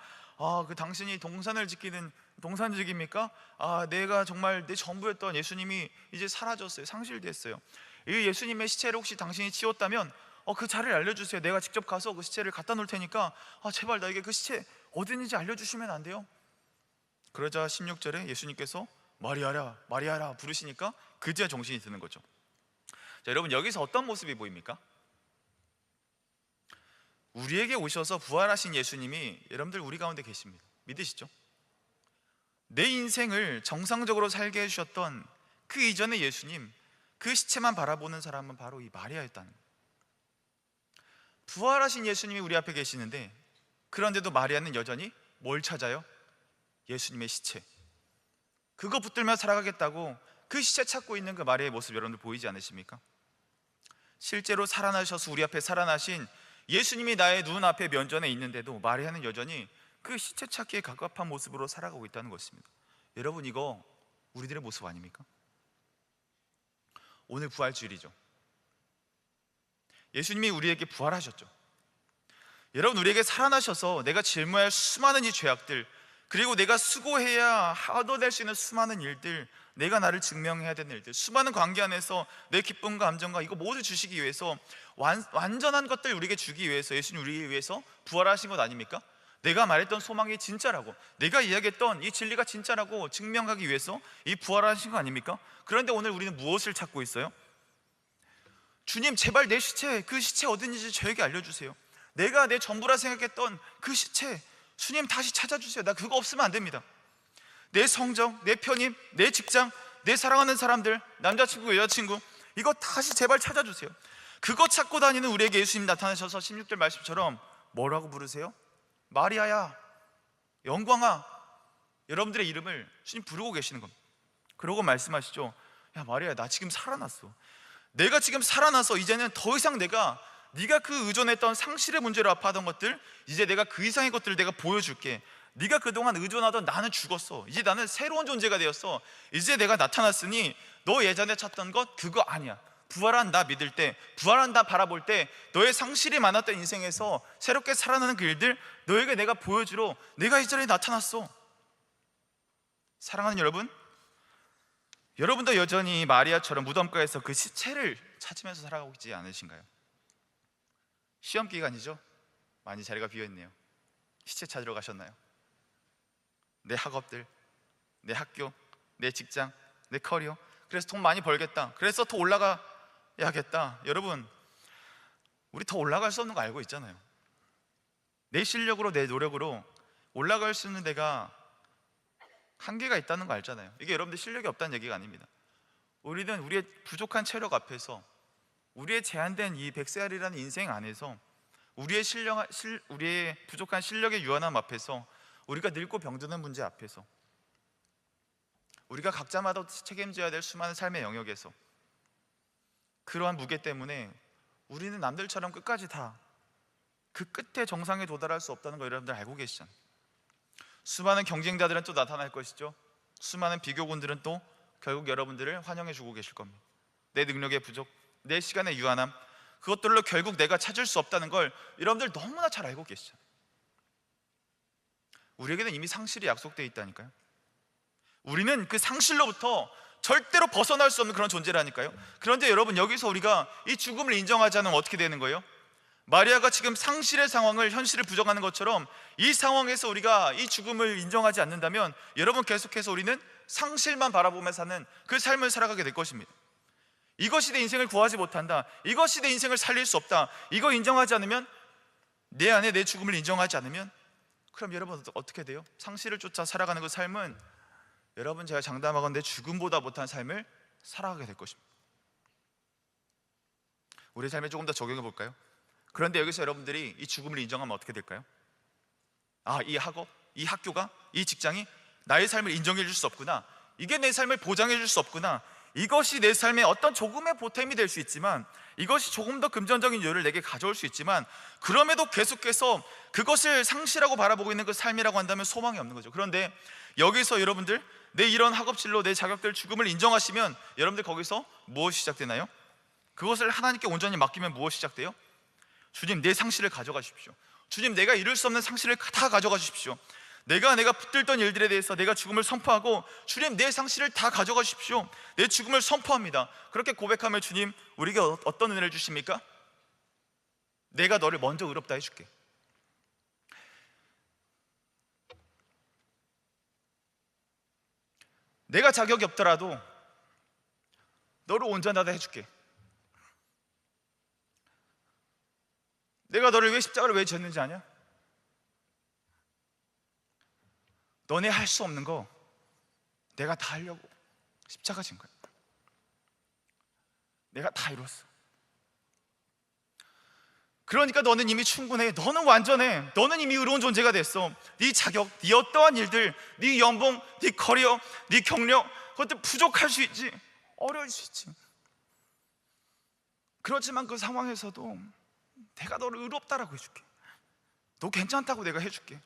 그 당신이 동산을 지키는 동산직입니까? 내가 정말 내 전부였던 예수님이 이제 사라졌어요. 상실됐어요. 이 예수님의 시체를 혹시 당신이 치웠다면 그 자리를 알려주세요. 내가 직접 가서 그 시체를 갖다 놓을 테니까 제발 나에게 그 시체 어디 있는지 알려주시면 안 돼요? 그러자 16절에 예수님께서 마리아라 마리아라 부르시니까 그제야 정신이 드는 거죠. 자, 여러분 여기서 어떤 모습이 보입니까? 우리에게 오셔서 부활하신 예수님이 여러분들 우리 가운데 계십니다. 믿으시죠? 내 인생을 정상적으로 살게 해주셨던 그 이전의 예수님, 그 시체만 바라보는 사람은 바로 이 마리아였다는 거예요. 부활하신 예수님이 우리 앞에 계시는데, 그런데도 마리아는 여전히 뭘 찾아요? 예수님의 시체. 그거 붙들며 살아가겠다고 그 시체 찾고 있는 그 마리아의 모습 여러분들 보이지 않으십니까? 실제로 살아나셔서 우리 앞에 살아나신 예수님이 나의 눈앞에 면전에 있는데도 마리아는 여전히 그 시체 찾기에 갑갑한 모습으로 살아가고 있다는 것입니다. 여러분, 이거 우리들의 모습 아닙니까? 오늘 부활주일이죠. 예수님이 우리에게 부활하셨죠. 여러분, 우리에게 살아나셔서 내가 짊어야 할 수많은 이 죄악들, 그리고 내가 수고해야 얻어낼 수 있는 수많은 일들, 내가 나를 증명해야 되는 일들, 수많은 관계 안에서 내 기쁨과 감정과 이거 모두 주시기 위해서 완전한 것들 우리에게 주기 위해서 예수님 우리를 위해서 부활하신 것 아닙니까? 내가 말했던 소망이 진짜라고, 내가 이야기했던 이 진리가 진짜라고 증명하기 위해서 이 부활하신 거 아닙니까? 그런데 오늘 우리는 무엇을 찾고 있어요? 주님, 제발 내 시체, 그 시체 어딘지 저에게 알려주세요. 내가 내 전부라 생각했던 그 시체, 주님 다시 찾아주세요. 나 그거 없으면 안 됩니다. 내 성적, 내 편입, 내 직장, 내 사랑하는 사람들, 남자친구, 여자친구, 이거 다시 제발 찾아주세요. 그거 찾고 다니는 우리에게 예수님 나타나셔서 16절 말씀처럼 뭐라고 부르세요? 마리아야, 영광아, 여러분들의 이름을 주님 부르고 계시는 겁니다. 그러고 말씀하시죠. 야 마리아야, 나 지금 살아났어. 내가 지금 살아나서 이제는 더 이상 네가 그 의존했던 상실의 문제로 아파하던 것들, 이제 내가 그 이상의 것들을 내가 보여줄게. 네가 그동안 의존하던 나는 죽었어. 이제 나는 새로운 존재가 되었어. 이제 내가 나타났으니 너 예전에 찾던 것 그거 아니야. 부활한 나 믿을 때, 부활한 나 바라볼 때, 너의 상실이 많았던 인생에서 새롭게 살아나는 그 일들 너에게 내가 보여주러 내가 이전에 나타났어. 사랑하는 여러분, 여러분도 여전히 마리아처럼 무덤가에서 그 시체를 찾으면서 살아가고 있지 않으신가요? 시험 기간이죠. 많이 자리가 비어있네요. 시체 찾으러 가셨나요? 내 학업들, 내 학교, 내 직장, 내 커리어, 그래서 돈 많이 벌겠다, 그래서 더 올라가야겠다. 여러분, 우리 더 올라갈 수 없는 거 알고 있잖아요. 내 실력으로, 내 노력으로 올라갈 수 있는 데가 한계가 있다는 거 알잖아요. 이게 여러분들 실력이 없다는 얘기가 아닙니다. 우리는 우리의 부족한 체력 앞에서, 우리의 제한된 이 100살이라는 인생 안에서, 우리의 부족한 실력의 유한함 앞에서, 우리가 늙고 병드는 문제 앞에서, 우리가 각자마다 책임져야 될 수많은 삶의 영역에서 그러한 무게 때문에 우리는 남들처럼 끝까지 다 그 끝에 정상에 도달할 수 없다는 거 여러분들 알고 계시잖아요. 수많은 경쟁자들은 또 나타날 것이죠. 수많은 비교군들은 또 결국 여러분들을 환영해 주고 계실 겁니다. 내 능력의 부족, 내 시간의 유한함, 그것들로 결국 내가 찾을 수 없다는 걸 여러분들 너무나 잘 알고 계시죠. 우리에게는 이미 상실이 약속되어 있다니까요. 우리는 그 상실로부터 절대로 벗어날 수 없는 그런 존재라니까요. 그런데 여러분, 여기서 우리가 이 죽음을 인정하지 않으면 어떻게 되는 거예요? 마리아가 지금 상실의 상황을, 현실을 부정하는 것처럼 이 상황에서 우리가 이 죽음을 인정하지 않는다면 여러분, 계속해서 우리는 상실만 바라보며 사는 그 삶을 살아가게 될 것입니다. 이것이 내 인생을 구하지 못한다, 이것이 내 인생을 살릴 수 없다, 이거 인정하지 않으면, 내 안에 내 죽음을 인정하지 않으면, 그럼 여러분 어떻게 돼요? 상실을 쫓아 살아가는 그 삶은 여러분, 제가 장담하건대 죽음보다 못한 삶을 살아가게 될 것입니다. 우리 삶에 조금 더 적용해 볼까요? 그런데 여기서 여러분들이 이 죽음을 인정하면 어떻게 될까요? 이 학업, 이 학교가, 이 직장이 나의 삶을 인정해 줄 수 없구나, 이게 내 삶을 보장해 줄 수 없구나, 이것이 내 삶에 어떤 조금의 보탬이 될 수 있지만, 이것이 조금 더 금전적인 여유를 내게 가져올 수 있지만, 그럼에도 계속해서 그것을 상실하고 바라보고 있는 그 삶이라고 한다면 소망이 없는 거죠. 그런데 여기서 여러분들, 내 이런 학업진로, 내 자격들, 죽음을 인정하시면 여러분들 거기서 무엇이 시작되나요? 그것을 하나님께 온전히 맡기면 무엇이 시작돼요? 주님, 내 상실을 가져가 주십시오. 주님, 내가 이룰 수 없는 상실을 다 가져가 주십시오. 내가 붙들던 일들에 대해서 내가 죽음을 선포하고, 주님, 내 상실을 다 가져가 주십시오. 내 죽음을 선포합니다. 그렇게 고백하면 주님, 우리에게 어떤 은혜를 주십니까? 내가 너를 먼저 의롭다 해줄게. 내가 자격이 없더라도 너를 온전하다 해줄게. 내가 너를 왜 십자가를 왜 졌는지 아냐? 너네 할 수 없는 거 내가 다 하려고 십자가 진 거야. 내가 다 이뤘어. 그러니까 너는 이미 충분해. 너는 완전해. 너는 이미 의로운 존재가 됐어. 네 자격, 네 어떠한 일들, 네 연봉, 네 커리어, 네 경력, 그것들 부족할 수 있지. 어려울 수 있지. 그렇지만 그 상황에서도 내가 너를 의롭다라고 해줄게. 너 괜찮다고 내가 해줄게.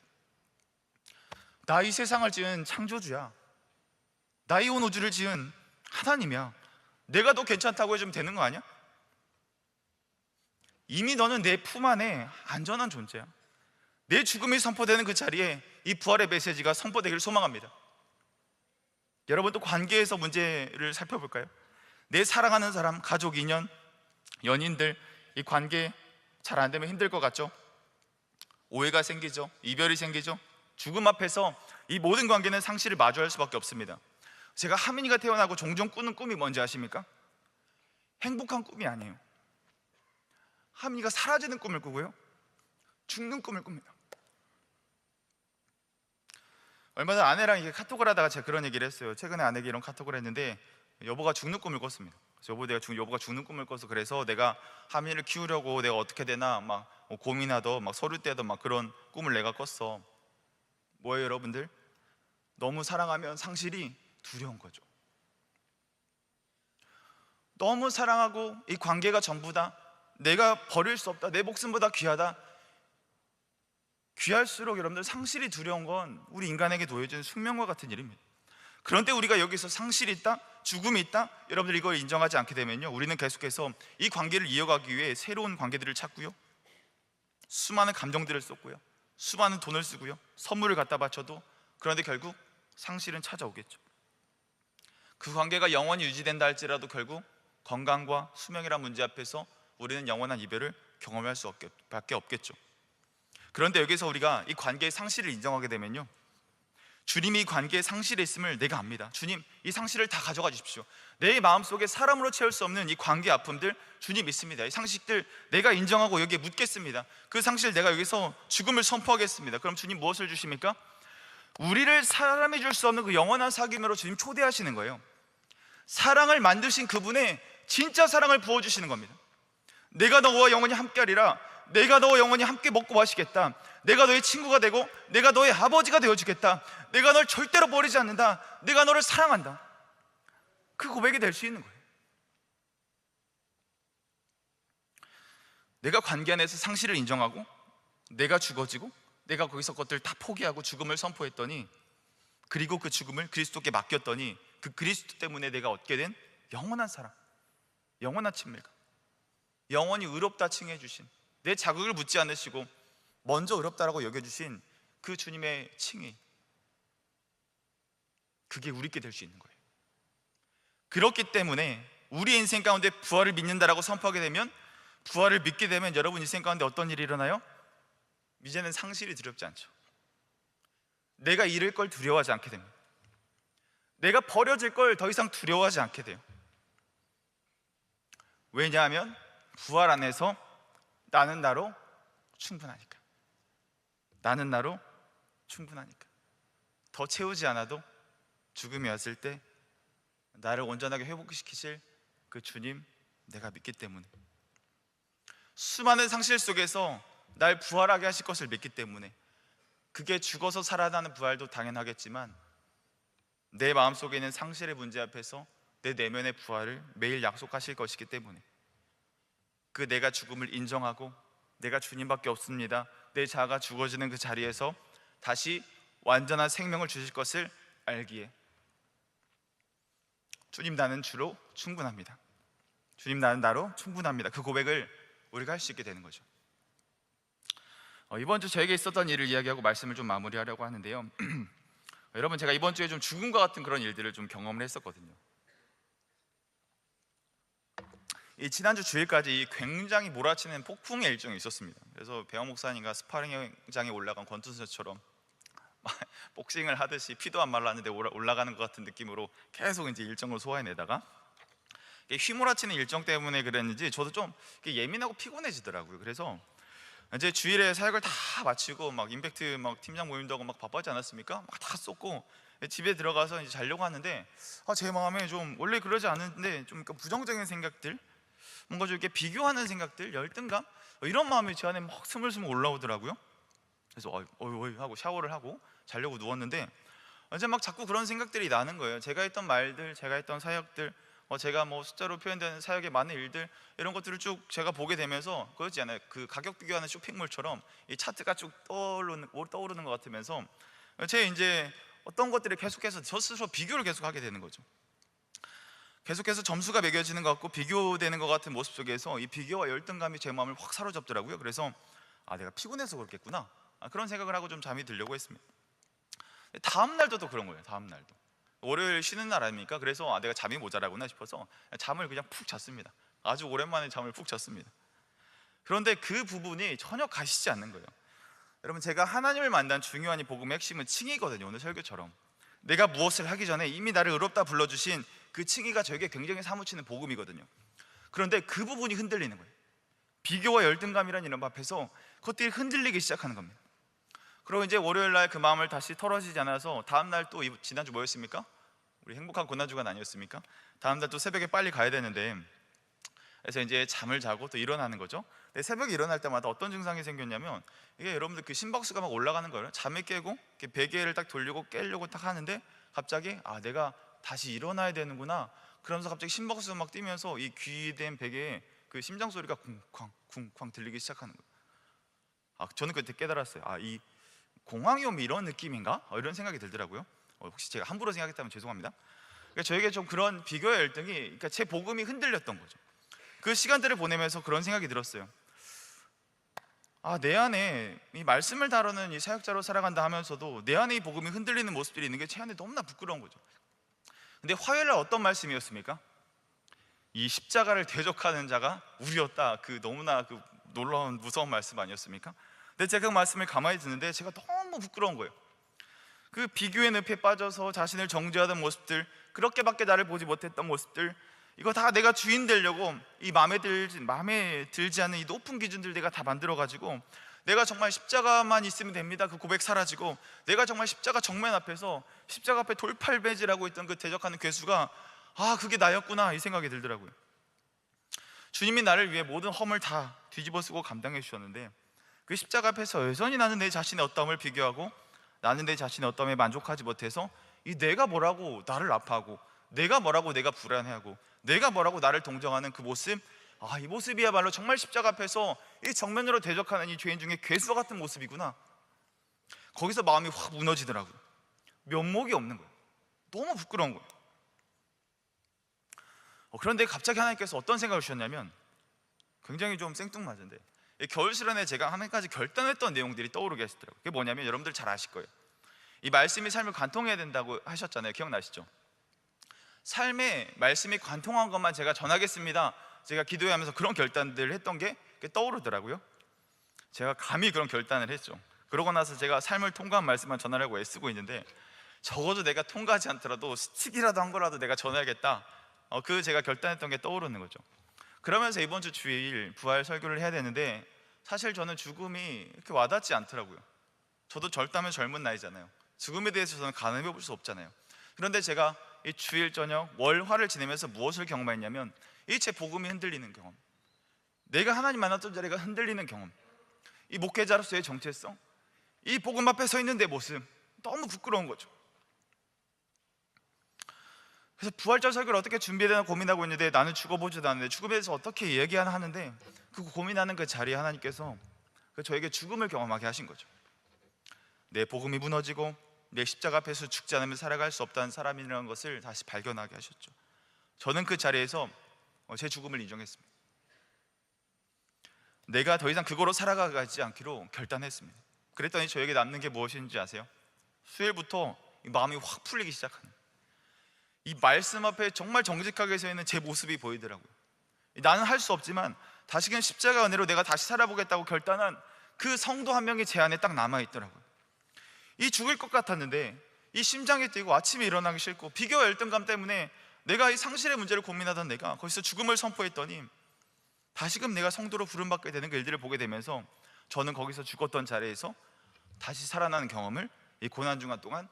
나 이 세상을 지은 창조주야. 나 이 온 우주를 지은 하나님이야. 내가 너 괜찮다고 해주면 되는 거 아니야? 이미 너는 내 품 안에 안전한 존재야. 내 죽음이 선포되는 그 자리에 이 부활의 메시지가 선포되기를 소망합니다. 여러분, 또 관계에서 문제를 살펴볼까요? 내 사랑하는 사람, 가족, 인연, 연인들, 이 관계 잘 안 되면 힘들 것 같죠? 오해가 생기죠. 이별이 생기죠. 죽음 앞에서 이 모든 관계는 상실을 마주할 수밖에 없습니다. 제가 하민이가 태어나고 종종 꾸는 꿈이 뭔지 아십니까? 행복한 꿈이 아니에요. 하민이가 사라지는 꿈을 꾸고요, 죽는 꿈을 꿉니다. 얼마 전 아내랑 이게 카톡을 하다가 제가 그런 얘기를 했어요. 최근에 아내에게 이런 카톡을 했는데 여보가 죽는 꿈을 꿨습니다. 그래서 여보가 죽는 꿈을 꿔서, 그래서 내가 하민이를 키우려고 내가 어떻게 되나 막 고민하던, 막 서류 떼던 막 그런 꿈을 내가 꿨어. 뭐예요, 여러분들? 너무 사랑하면 상실이 두려운 거죠. 너무 사랑하고 이 관계가 전부다, 내가 버릴 수 없다, 내 목숨보다 귀하다. 귀할수록 여러분들 상실이 두려운 건 우리 인간에게 놓여진 숙명과 같은 일입니다. 그런데 우리가 여기서 상실이 있다, 죽음이 있다, 여러분들 이걸 인정하지 않게 되면요, 우리는 계속해서 이 관계를 이어가기 위해 새로운 관계들을 찾고요, 수많은 감정들을 쏟고요, 수많은 돈을 쓰고요, 선물을 갖다 바쳐도, 그런데 결국 상실은 찾아오겠죠. 그 관계가 영원히 유지된다 할지라도 결국 건강과 수명이란 문제 앞에서 우리는 영원한 이별을 경험할 수밖에 없겠죠. 그런데 여기서 우리가 이 관계의 상실을 인정하게 되면요, 주님이 이 관계의 상실에 있음을 내가 압니다. 주님, 이 상실을 다 가져가 주십시오. 내 마음속에 사람으로 채울 수 없는 이 관계 아픔들 주님 있습니다. 이 상식들 내가 인정하고 여기에 묻겠습니다. 그 상실 내가 여기서 죽음을 선포하겠습니다. 그럼 주님 무엇을 주십니까? 우리를 사람이 줄 수 없는 그 영원한 사귐으로 주님 초대하시는 거예요. 사랑을 만드신 그분의 진짜 사랑을 부어주시는 겁니다. 내가 너와 영원히 함께하리라. 내가 너와 영원히 함께 먹고 마시겠다. 내가 너의 친구가 되고 내가 너의 아버지가 되어주겠다. 내가 널 절대로 버리지 않는다. 내가 너를 사랑한다. 그 고백이 될 수 있는 거예요. 내가 관계 안에서 상실을 인정하고 내가 죽어지고 내가 거기서 것들 다 포기하고 죽음을 선포했더니, 그리고 그 죽음을 그리스도께 맡겼더니, 그 그리스도 때문에 내가 얻게 된 영원한 사랑, 영원한 친밀감, 영원히 의롭다 칭해 주신, 내 자격을 묻지 않으시고 먼저 의롭다라고 여겨주신 그 주님의 칭의, 그게 우리께 될 수 있는 거예요. 그렇기 때문에 우리 인생 가운데 부활을 믿는다라고 선포하게 되면, 부활을 믿게 되면 여러분 인생 가운데 어떤 일이 일어나요? 이제는 상실이 두렵지 않죠. 내가 잃을 걸 두려워하지 않게 됩니다. 내가 버려질 걸 더 이상 두려워하지 않게 돼요. 왜냐하면 부활 안에서 나는 나로 충분하니까. 나는 나로 충분하니까. 더 채우지 않아도 죽음이 왔을 때 나를 온전하게 회복시키실 그 주님 내가 믿기 때문에, 수많은 상실 속에서 날 부활하게 하실 것을 믿기 때문에, 그게 죽어서 살아나는 부활도 당연하겠지만 내 마음속에 있는 상실의 문제 앞에서 내 내면의 부활을 매일 약속하실 것이기 때문에, 그 내가 죽음을 인정하고 내가 주님밖에 없습니다, 내 자아가 죽어지는 그 자리에서 다시 완전한 생명을 주실 것을 알기에, 주님 나는 주로 충분합니다, 주님 나는 나로 충분합니다, 그 고백을 우리가 할 수 있게 되는 거죠. 이번 주 저에게 있었던 일을 이야기하고 말씀을 좀 마무리하려고 하는데요. 여러분, 제가 이번 주에 좀 죽음과 같은 그런 일들을 좀 경험을 했었거든요. 이 지난주 주일까지 굉장히 몰아치는 폭풍의 일정이 있었습니다. 그래서 배영 목사님과 스파링장에 올라간 권투 선수처럼 복싱을 하듯이 피도 안 말랐는데 올라가는 것 같은 느낌으로 계속 이제 일정을 소화해내다가 휘몰아치는 일정 때문에 그랬는지 저도 좀 예민하고 피곤해지더라고요. 그래서 이제 주일에 사역을 다 마치고 막 임팩트 막 팀장 모임도 하고 막 바빴지 않았습니까? 막 다 쏟고 집에 들어가서 이제 자려고 하는데 제 마음에 좀 원래 그러지 않은데 좀 부정적인 생각들, 뭔가 좀 이렇게 비교하는 생각들, 열등감 이런 마음이 제 안에 막 스물스물 올라오더라고요. 그래서 어이 하고 샤워를 하고 자려고 누웠는데 이제 막 자꾸 그런 생각들이 나는 거예요. 제가 했던 말들, 제가 했던 사역들, 제가 뭐 숫자로 표현되는 사역의 많은 일들, 이런 것들을 쭉 제가 보게 되면서 그렇지 않아요? 그 가격 비교하는 쇼핑몰처럼 이 차트가 쭉 떠오르는 것 같으면서 제 이제 어떤 것들을 계속해서 저 스스로 비교를 계속하게 되는 거죠. 계속해서 점수가 매겨지는 것 같고 비교되는 것 같은 모습 속에서 이 비교와 열등감이 제 마음을 확 사로잡더라고요. 그래서 내가 피곤해서 그렇겠구나, 그런 생각을 하고 좀 잠이 들려고 했습니다. 다음 날도 또 그런 거예요. 다음 날도 월요일 쉬는 날 아닙니까? 그래서 내가 잠이 모자라구나 싶어서 잠을 그냥 푹 잤습니다. 아주 오랜만에 잠을 푹 잤습니다. 그런데 그 부분이 전혀 가시지 않는 거예요. 여러분, 제가 하나님을 만난 중요한 이 복음의 핵심은 칭의거든요. 오늘 설교처럼 내가 무엇을 하기 전에 이미 나를 의롭다 불러주신 그 칭의가 저에게 굉장히 사무치는 복음이거든요. 그런데 그 부분이 흔들리는 거예요. 비교와 열등감이라는 이런 앞에서 그것들이 흔들리기 시작하는 겁니다. 그리고 이제 월요일 날 그 마음을 다시 털어지지 않아서 다음 날 또 지난주 뭐였습니까? 우리 행복한 고난주간 아니었습니까? 다음 날 또 새벽에 빨리 가야 되는데, 그래서 이제 잠을 자고 또 일어나는 거죠. 근데 새벽에 일어날 때마다 어떤 증상이 생겼냐면 이게 여러분들 그 심박수가 막 올라가는 거예요. 잠을 깨고 이렇게 베개를 딱 돌리고 깨려고 딱 하는데 갑자기 내가 다시 일어나야 되는구나, 그러면서 갑자기 심박수가 막 뛰면서 이 귀된 베개에 그 심장 소리가 쿵쾅 쿵쾅 들리기 시작하는 거예요. 저는 그때 깨달았어요. 이 공황이 오면 이런 느낌인가? 이런 생각이 들더라고요. 혹시 제가 함부로 생각했다면 죄송합니다. 그러니까 저에게 좀 그런 비교의 열등이, 그러니까 제 복음이 흔들렸던 거죠. 그 시간들을 보내면서 그런 생각이 들었어요. 내 안에 이 말씀을 다루는 이 사역자로 살아간다 하면서도 내 안에 이 복음이 흔들리는 모습들이 있는 게 제 안에 너무나 부끄러운 거죠. 근데 화요일 날 어떤 말씀이었습니까? 이 십자가를 대적하는 자가 우리였다. 그 너무나 그 놀라운 무서운 말씀 아니었습니까? 근데 제가 그 말씀을 가만히 듣는데 제가 너무 부끄러운 거예요. 그 비교의 늪에 빠져서 자신을 정죄하던 모습들, 그렇게밖에 나를 보지 못했던 모습들, 이거 다 내가 주인 되려고 이 마음에 들지 않는 이 높은 기준들 내가 다 만들어가지고 내가 정말 십자가만 있으면 됩니다, 그 고백 사라지고 내가 정말 십자가 정면 앞에서 십자가 앞에 돌팔매질하고 있던 그 대적하는 괴수가 그게 나였구나, 이 생각이 들더라고요. 주님이 나를 위해 모든 험을 다 뒤집어 쓰고 감당해 주셨는데 그 십자가 앞에서 여전히 나는 내 자신의 어떠함을 비교하고 나는 내 자신의 어떠함에 만족하지 못해서 이 내가 뭐라고 나를 아파하고 내가 뭐라고 내가 불안해하고 내가 뭐라고 나를 동정하는 그 모습, 이 모습이야말로 정말 십자가 앞에서 이 정면으로 대적하는 이 죄인 중에 괴수와 같은 모습이구나. 거기서 마음이 확 무너지더라고요. 면목이 없는 거예요. 너무 부끄러운 거예요. 그런데 갑자기 하나님께서 어떤 생각을 주셨냐면 굉장히 좀 생뚱맞은데, 겨울 수련회 제가 한 가지 결단했던 내용들이 떠오르게 하시더라고요. 그게 뭐냐면 여러분들 잘 아실 거예요. 이 말씀이 삶을 관통해야 된다고 하셨잖아요. 기억나시죠? 삶에 말씀이 관통한 것만 제가 전하겠습니다, 제가 기도하면서 그런 결단들을 했던 게 떠오르더라고요. 제가 감히 그런 결단을 했죠. 그러고 나서 제가 삶을 통과한 말씀만 전하려고 애쓰고 있는데 적어도 내가 통과하지 않더라도 스틱이라도 한 거라도 내가 전해야겠다, 그 제가 결단했던 게 떠오르는 거죠. 그러면서 이번 주 주일 부활 설교를 해야 되는데 사실 저는 죽음이 이렇게 와닿지 않더라고요. 저도 젊다면 젊은 나이잖아요. 죽음에 대해서 저는 가늠해 볼 수 없잖아요. 그런데 제가 이 주일 저녁 월화를 지내면서 무엇을 경험했냐면 이 제 복음이 흔들리는 경험, 내가 하나님 만났던 자리가 흔들리는 경험, 이 목회자로서의 정체성, 이 복음 앞에 서 있는 내 모습, 너무 부끄러운 거죠. 그래서 부활절 설교를 어떻게 준비해야 되나 고민하고 있는데 나는 죽어보지도 않는데 죽음에 대해서 어떻게 얘기하나 하는데 그 고민하는 그 자리에 하나님께서 저에게 죽음을 경험하게 하신 거죠. 내 복음이 무너지고 내 십자가 앞에서 죽지 않으면 살아갈 수 없다는 사람이라는 것을 다시 발견하게 하셨죠. 저는 그 자리에서 제 죽음을 인정했습니다. 내가 더 이상 그거로 살아가지 않기로 결단했습니다. 그랬더니 저에게 남는 게 무엇인지 아세요? 수요일부터 마음이 확 풀리기 시작하는, 이 말씀 앞에 정말 정직하게 서 있는 제 모습이 보이더라고요. 나는 할 수 없지만 다시금 십자가 은혜로 내가 다시 살아보겠다고 결단한 그 성도 한 명이 제 안에 딱 남아있더라고요. 이 죽을 것 같았는데 이 심장이 뛰고 아침에 일어나기 싫고 비교 열등감 때문에 내가 이 상실의 문제를 고민하던 내가 거기서 죽음을 선포했더니 다시금 내가 성도로 부름받게 되는 그 일들을 보게 되면서 저는 거기서 죽었던 자리에서 다시 살아나는 경험을 이 고난중간 동안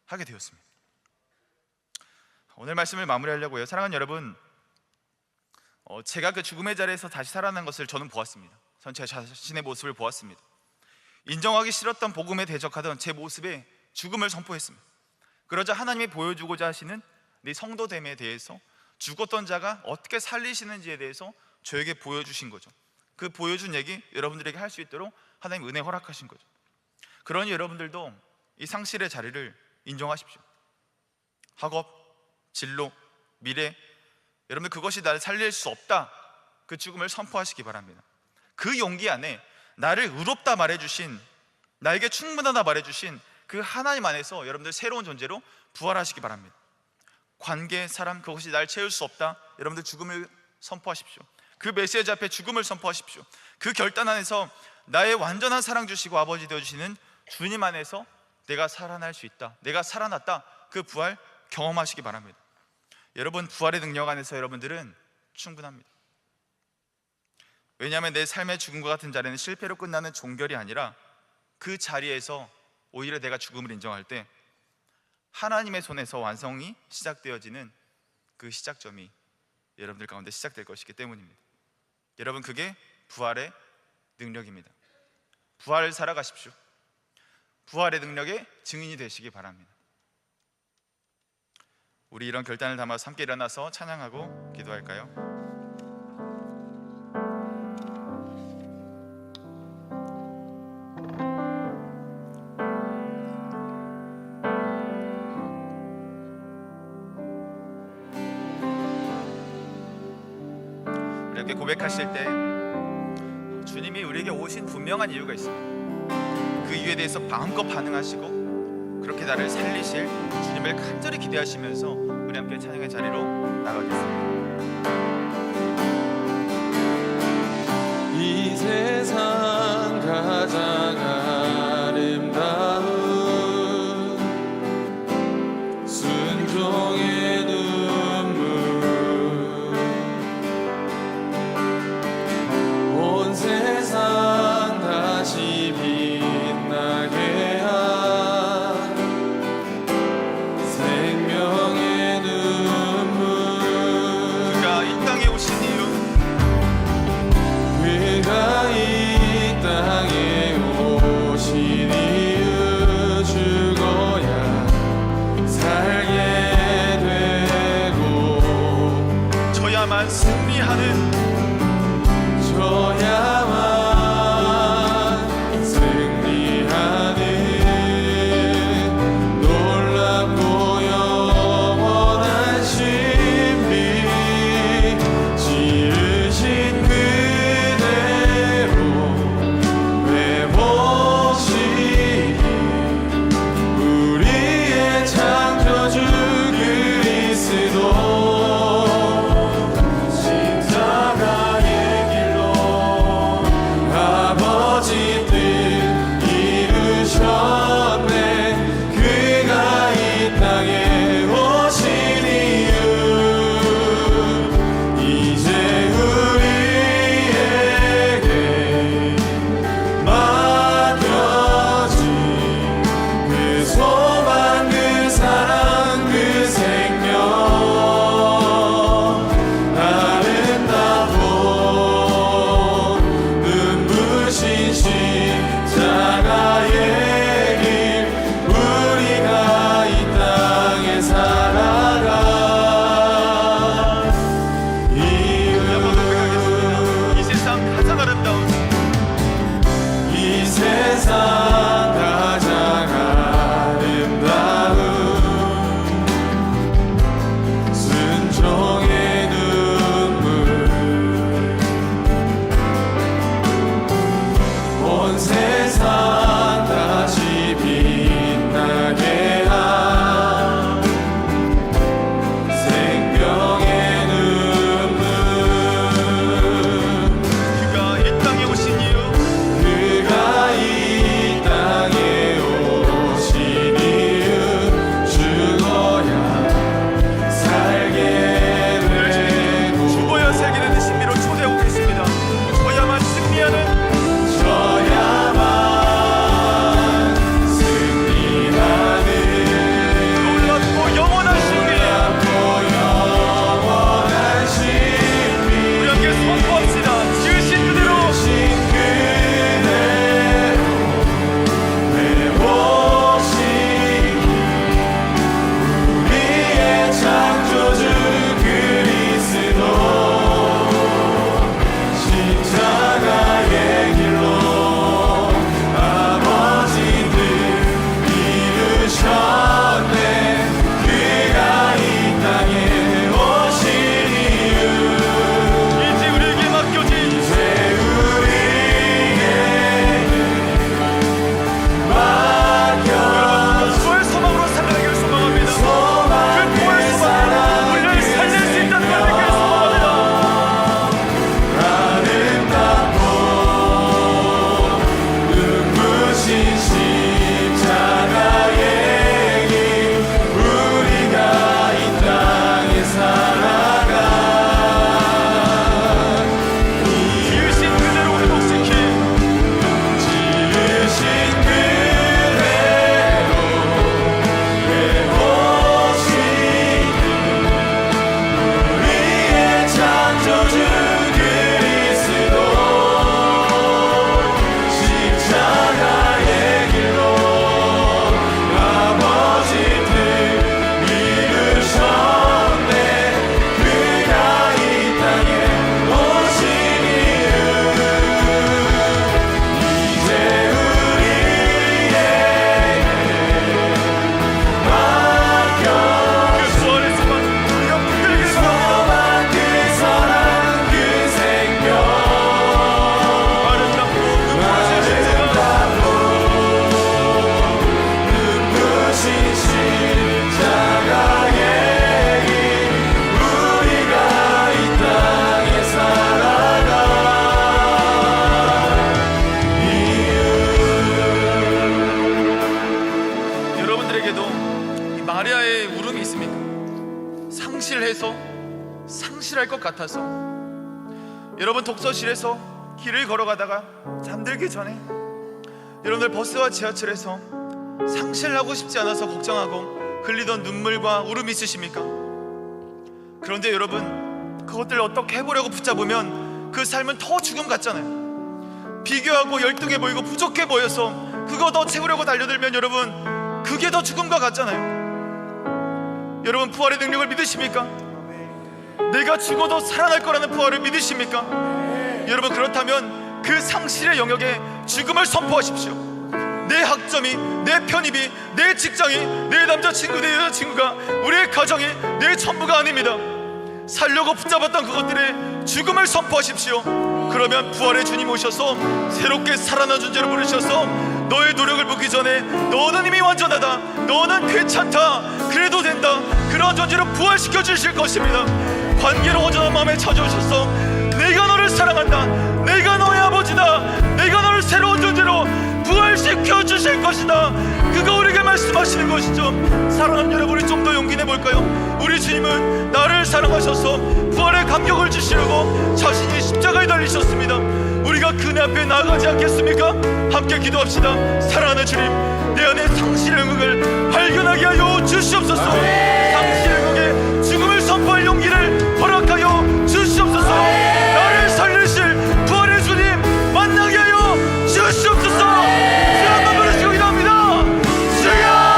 하게 되었습니다. 오늘 말씀을 마무리하려고요. 사랑하는 여러분, 제가 그 죽음의 자리에서 다시 살아난 것을 저는 보았습니다. 전 제 자신의 모습을 보았습니다. 인정하기 싫었던 복음에 대적하던 제 모습에 죽음을 선포했습니다. 그러자 하나님이 보여주고자 하시는 네 성도됨에 대해서, 죽었던 자가 어떻게 살리시는지에 대해서 저에게 보여주신 거죠. 그 보여준 얘기 여러분들에게 할 수 있도록 하나님 은혜 허락하신 거죠. 그러니 여러분들도 이 상실의 자리를 인정하십시오. 학업, 진로, 미래, 여러분들 그것이 나를 살릴 수 없다, 그 죽음을 선포하시기 바랍니다. 그 용기 안에 나를 의롭다 말해주신, 나에게 충분하다 말해주신 그 하나님 안에서 여러분들 새로운 존재로 부활하시기 바랍니다. 관계, 사람, 그것이 날 채울 수 없다, 여러분들 죽음을 선포하십시오. 그 메시지 앞에 죽음을 선포하십시오. 그 결단 안에서 나의 완전한 사랑 주시고 아버지 되어주시는 주님 안에서 내가 살아날 수 있다, 내가 살아났다, 그 부활 경험하시기 바랍니다. 여러분, 부활의 능력 안에서 여러분들은 충분합니다. 왜냐하면 내 삶의 죽음과 같은 자리는 실패로 끝나는 종결이 아니라 그 자리에서 오히려 내가 죽음을 인정할 때 하나님의 손에서 완성이 시작되어지는 그 시작점이 여러분들 가운데 시작될 것이기 때문입니다. 여러분, 그게 부활의 능력입니다. 부활을 살아가십시오. 부활의 능력의 증인이 되시기 바랍니다. 우리 이런 결단을 담아서 함께 일어나서 찬양하고 기도할까요? 이렇게 고백하실 때 주님이 우리에게 오신 분명한 이유가 있습니다. 그 이유에 대해서 마음껏 반응하시고 그렇게 나를 살리실 주님을 간절히 기대하시면서 우리 함께 찬양의 자리로 나가겠습니다. 이 세상 가장 아름다운 순종의 눈물, 온 세상 다시 빛나게 한 생명의 눈물. 그가 이 땅에 오신 이유, 그가 이 땅에 오신 이유, 죽어야 살게 되고 저야만 승리하는, 저야만 승리하는 놀랍고 영원한 신비, 지으신 그대로 회복시키 우리의 창조주 그리스도, 십자가 마리아의 울음이 있습니까? 상실해서 상실할 것 같아서. 여러분, 독서실에서 길을 걸어가다가 잠들기 전에 여러분들 버스와 지하철에서 상실하고 싶지 않아서 걱정하고 흘리던 눈물과 울음이 있으십니까? 그런데 여러분, 그것들을 어떻게 해보려고 붙잡으면 그 삶은 더 죽음 같잖아요. 비교하고 열등해 보이고 부족해 보여서 그거 더 채우려고 달려들면 여러분, 그게 더 죽음과 같잖아요. 여러분, 부활의 능력을 믿으십니까? 내가 죽어도 살아날 거라는 부활을 믿으십니까? 여러분, 그렇다면 그 상실의 영역에 죽음을 선포하십시오. 내 학점이, 내 편입이, 내 직장이, 내 남자친구, 내 여자친구가, 우리의 가정이 내 전부가 아닙니다. 살려고 붙잡았던 그것들에 죽음을 선포하십시오. 그러면 부활의 주님 오셔서 새롭게 살아난 존재로 부르셔서 너의 노력을 보기 전에 너는 이미 완전하다, 너는 괜찮다, 그래도 된다, 그런 존재로 부활시켜 주실 것입니다. 관계로 허전한 마음에 찾아오셔서 내가 너를 사랑한다, 내가 너의 아버지다, 내가 너를 새로운 존재로 부활시켜 주실 것이다, 그거 우리에게 말씀하시는 것이죠. 사랑하는 여러분이 좀 더 용기 내볼까요? 우리 주님은 나를 사랑하셔서 부활의 감격을 주시려고 자신이 십자가에 달리셨습니다. 우리가 그네 앞에 나아가지 않겠습니까? 함께 기도합시다. 사랑하는 주님, 내 안에 상실의 영역을 발견하게 하여 주시옵소서. 상실의 영역에 죽음을 선포할 용기를 허락하여 주시옵소서. 나를 살리실 부활의 주님 만나게 하여 주시옵소서. 주여, 한번 부르시고 기도합니다. 주여!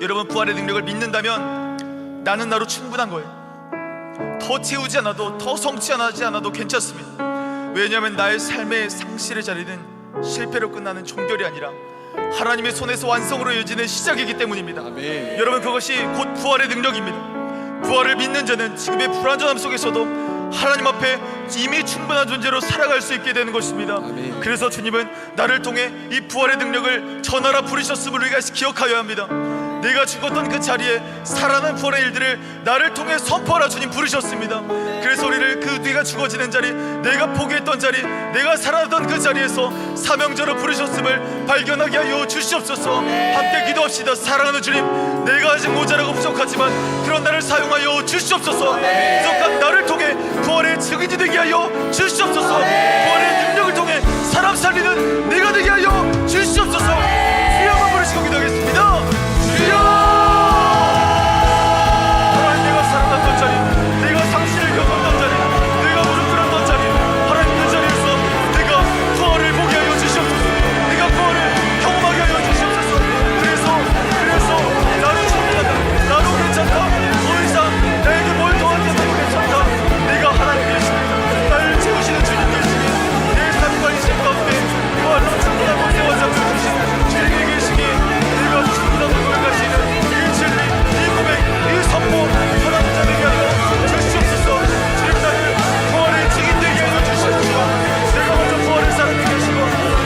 여러분, 부활의 능력을 믿는다면 나는 나로 충분한 거예요. 더 채우지 않아도, 더 성취하지 않아도 괜찮습니다. 왜냐하면 나의 삶의 상실의 자리는 실패로 끝나는 종결이 아니라 하나님의 손에서 완성으로 이어지는 시작이기 때문입니다. 아멘. 여러분, 그것이 곧 부활의 능력입니다. 부활을 믿는 자는 지금의 불안정함 속에서도 하나님 앞에 이미 충분한 존재로 살아갈 수 있게 되는 것입니다. 아멘. 그래서 주님은 나를 통해 이 부활의 능력을 전하라 부르셨음을 우리가 기억하여야 합니다. 내가 죽었던 그 자리에 살아난 부활의 일들을 나를 통해 선포하라 주님 부르셨습니다. 그래서 우리를 그 네가 죽어지는 자리, 내가 포기했던 자리, 내가 살아났던 그 자리에서 사명자로 부르셨음을 발견하게 하여 주시옵소서. 함께 기도합시다. 사랑하는 주님, 내가 아직 모자라고 부족하지만 그런 나를 사용하여 주시옵소서. 부족한 나를 통해 부활의 증인이 되게 하여 주시옵소서. 부활의 능력을 통해 사람 살리는 내가 되게 하여 주시옵소서. 주여 한번 부르시고 기도하겠습니다. 주여! 하나님, 내가 살아났던 자리, 내가 상실을 겪었던 자리, 내가 무릎 꿇었던 자리, 하나님 그 자리에서 내가 부활을 보게 하여 주시옵소서. 내가 부활을 경험하게 하여 주시옵소서. 그래서 나는 충분하다, 나로 괜찮다, 더 이상 나에게 뭘 도와줘도 괜찮다. 내가 하나님 계시니, 나를 채우시는 주님 계시니, 내 삶과 인생 가운데 부활로 충분하고 세워잡고 주시는 주님이 계시니 내가 충분하고 고백하시는 이 진리, 이 고백, 이 선포 하나님 되게 하여 주시옵소서. 주님, 나를 부활의 증인 되게 하여 주시옵소서. 내가 먼저 부활의 사람이 계시고,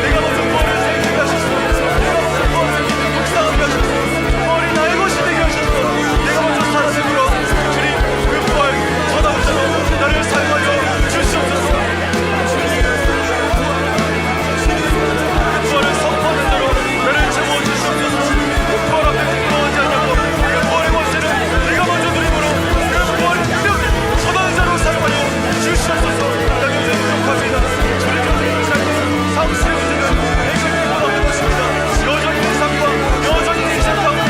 내가 먼저 부활의 생명이 하시고, 내가 먼저 부활을 믿는 묵상하게 하시고, 부활이 나의 것이 되게 하시고, 내가 먼저 살아내므로 주님 그 부활 전하고자 나를 사용하여 주시옵소서. 부활을 선포하는 대로 나를 채워 주시옵소서. 부활 앞에 부끄러워하지 않냐고 그 부활의 권세는 내가 먼저 누림으로 그 부활의 능력을 전하는 자로 사용하여 주시옵소서. 나 요새 부족합니다. 주님 곁에 살고 상실의 문제는 해결되고 없는 것입니다. 여전히 내 삶과 여전히 내 인생 가운데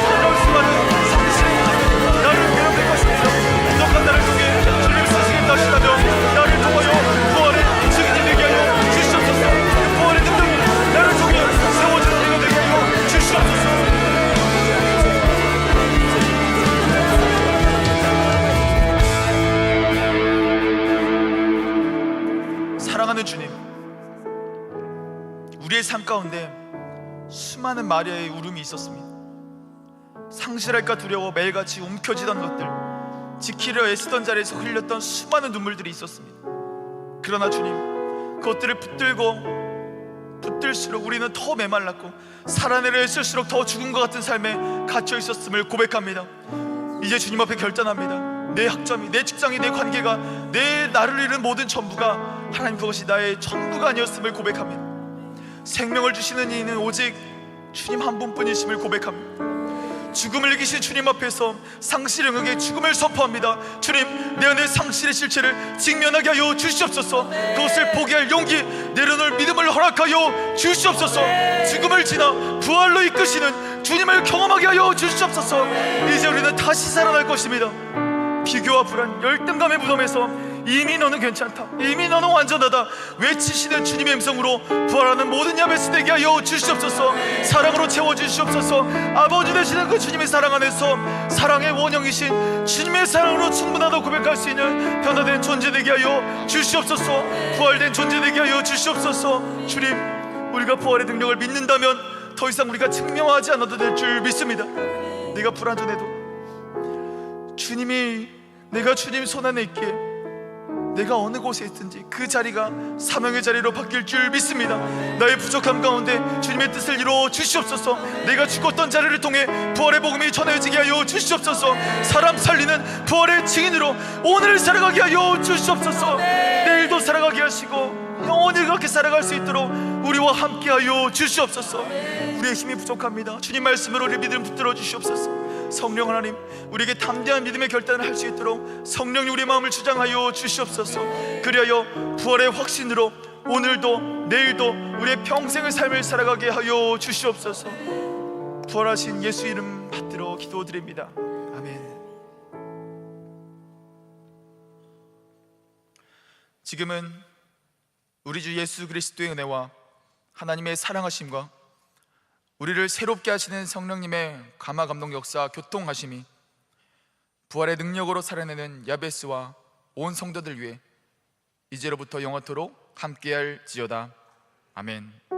어려울 수많은 상실의 문제는 나를 괴롭힐 것입니다. 부족한 나를 통해 주님 쓰시겠다 하시다며 나를 통하여 부활의 증인이 되게 하여 주시옵소서. 그 부활의 능력이 나를 통해 세워지는 내가 되게 하여 주시옵소서. 사랑하는 주님, 우리의 삶 가운데 수많은 마리아의 울음이 있었습니다. 상실할까 두려워 매일같이 움켜쥐던 것들, 지키려 애쓰던 자리에서 흘렸던 수많은 눈물들이 있었습니다. 그러나 주님, 그것들을 붙들수록 우리는 더 메말랐고 살아내려 애쓸수록 더 죽은 것 같은 삶에 갇혀 있었음을 고백합니다. 이제 주님 앞에 결단합니다. 내 학점이, 내 직장이, 내 관계가, 나를 잃은 모든 전부가 하나님 그것이 나의 전부가 아니었음을 고백합니다. 생명을 주시는 이는 오직 주님 한 분뿐이심을 고백합니다. 죽음을 이기신 주님 앞에서 상실의 영역에 죽음을 선포합니다. 주님, 내 안의 상실의 실체를 직면하게 하여 주시옵소서. 그것을 포기할 용기, 내려놓을 믿음을 허락하여 주시옵소서. 죽음을 지나 부활로 이끄시는 주님을 경험하게 하여 주시옵소서. 이제 우리는 다시 살아날 것입니다. 비교와 불안, 열등감의 무덤에서 이미 너는 괜찮다, 이미 너는 완전하다 외치시는 주님의 음성으로 부활하는 모든 야베스 되게 하여 주시옵소서. 사랑으로 채워주시옵소서. 아버지 되시는 그 주님의 사랑 안에서 사랑의 원형이신 주님의 사랑으로 충분하다고 고백할 수 있는 변화된 존재 되게 하여 주시옵소서. 부활된 존재 되게 하여 주시옵소서. 주님, 우리가 부활의 능력을 믿는다면 더 이상 우리가 증명하지 않아도 될 줄 믿습니다. 내가 불완전해도 주님이, 내가 주님 손 안에 있기에 내가 어느 곳에 있든지 그 자리가 사명의 자리로 바뀔 줄 믿습니다. 나의 부족함 가운데 주님의 뜻을 이루어 주시옵소서. 내가 죽었던 자리를 통해 부활의 복음이 전해지게 하여 주시옵소서. 사람 살리는 부활의 증인으로 오늘 살아가게 하여 주시옵소서. 내일도 살아가게 하시고 영원히 그렇게 살아갈 수 있도록 우리와 함께 하여 주시옵소서. 우리의 힘이 부족합니다. 주님 말씀으로 우리 믿음 붙들어 주시옵소서. 성령 하나님, 우리에게 담대한 믿음의 결단을 할 수 있도록 성령이 우리의 마음을 주장하여 주시옵소서. 그리하여 부활의 확신으로 오늘도 내일도 우리의 평생의 삶을 살아가게 하여 주시옵소서. 부활하신 예수 이름 받들어 기도드립니다. 아멘. 지금은 우리 주 예수 그리스도의 은혜와 하나님의 사랑하심과 우리를 새롭게 하시는 성령님의 감화 감동 역사 교통하심이 부활의 능력으로 살아내는 야베스와 온 성도들 위해 이제로부터 영원토록 함께할지어다. 아멘.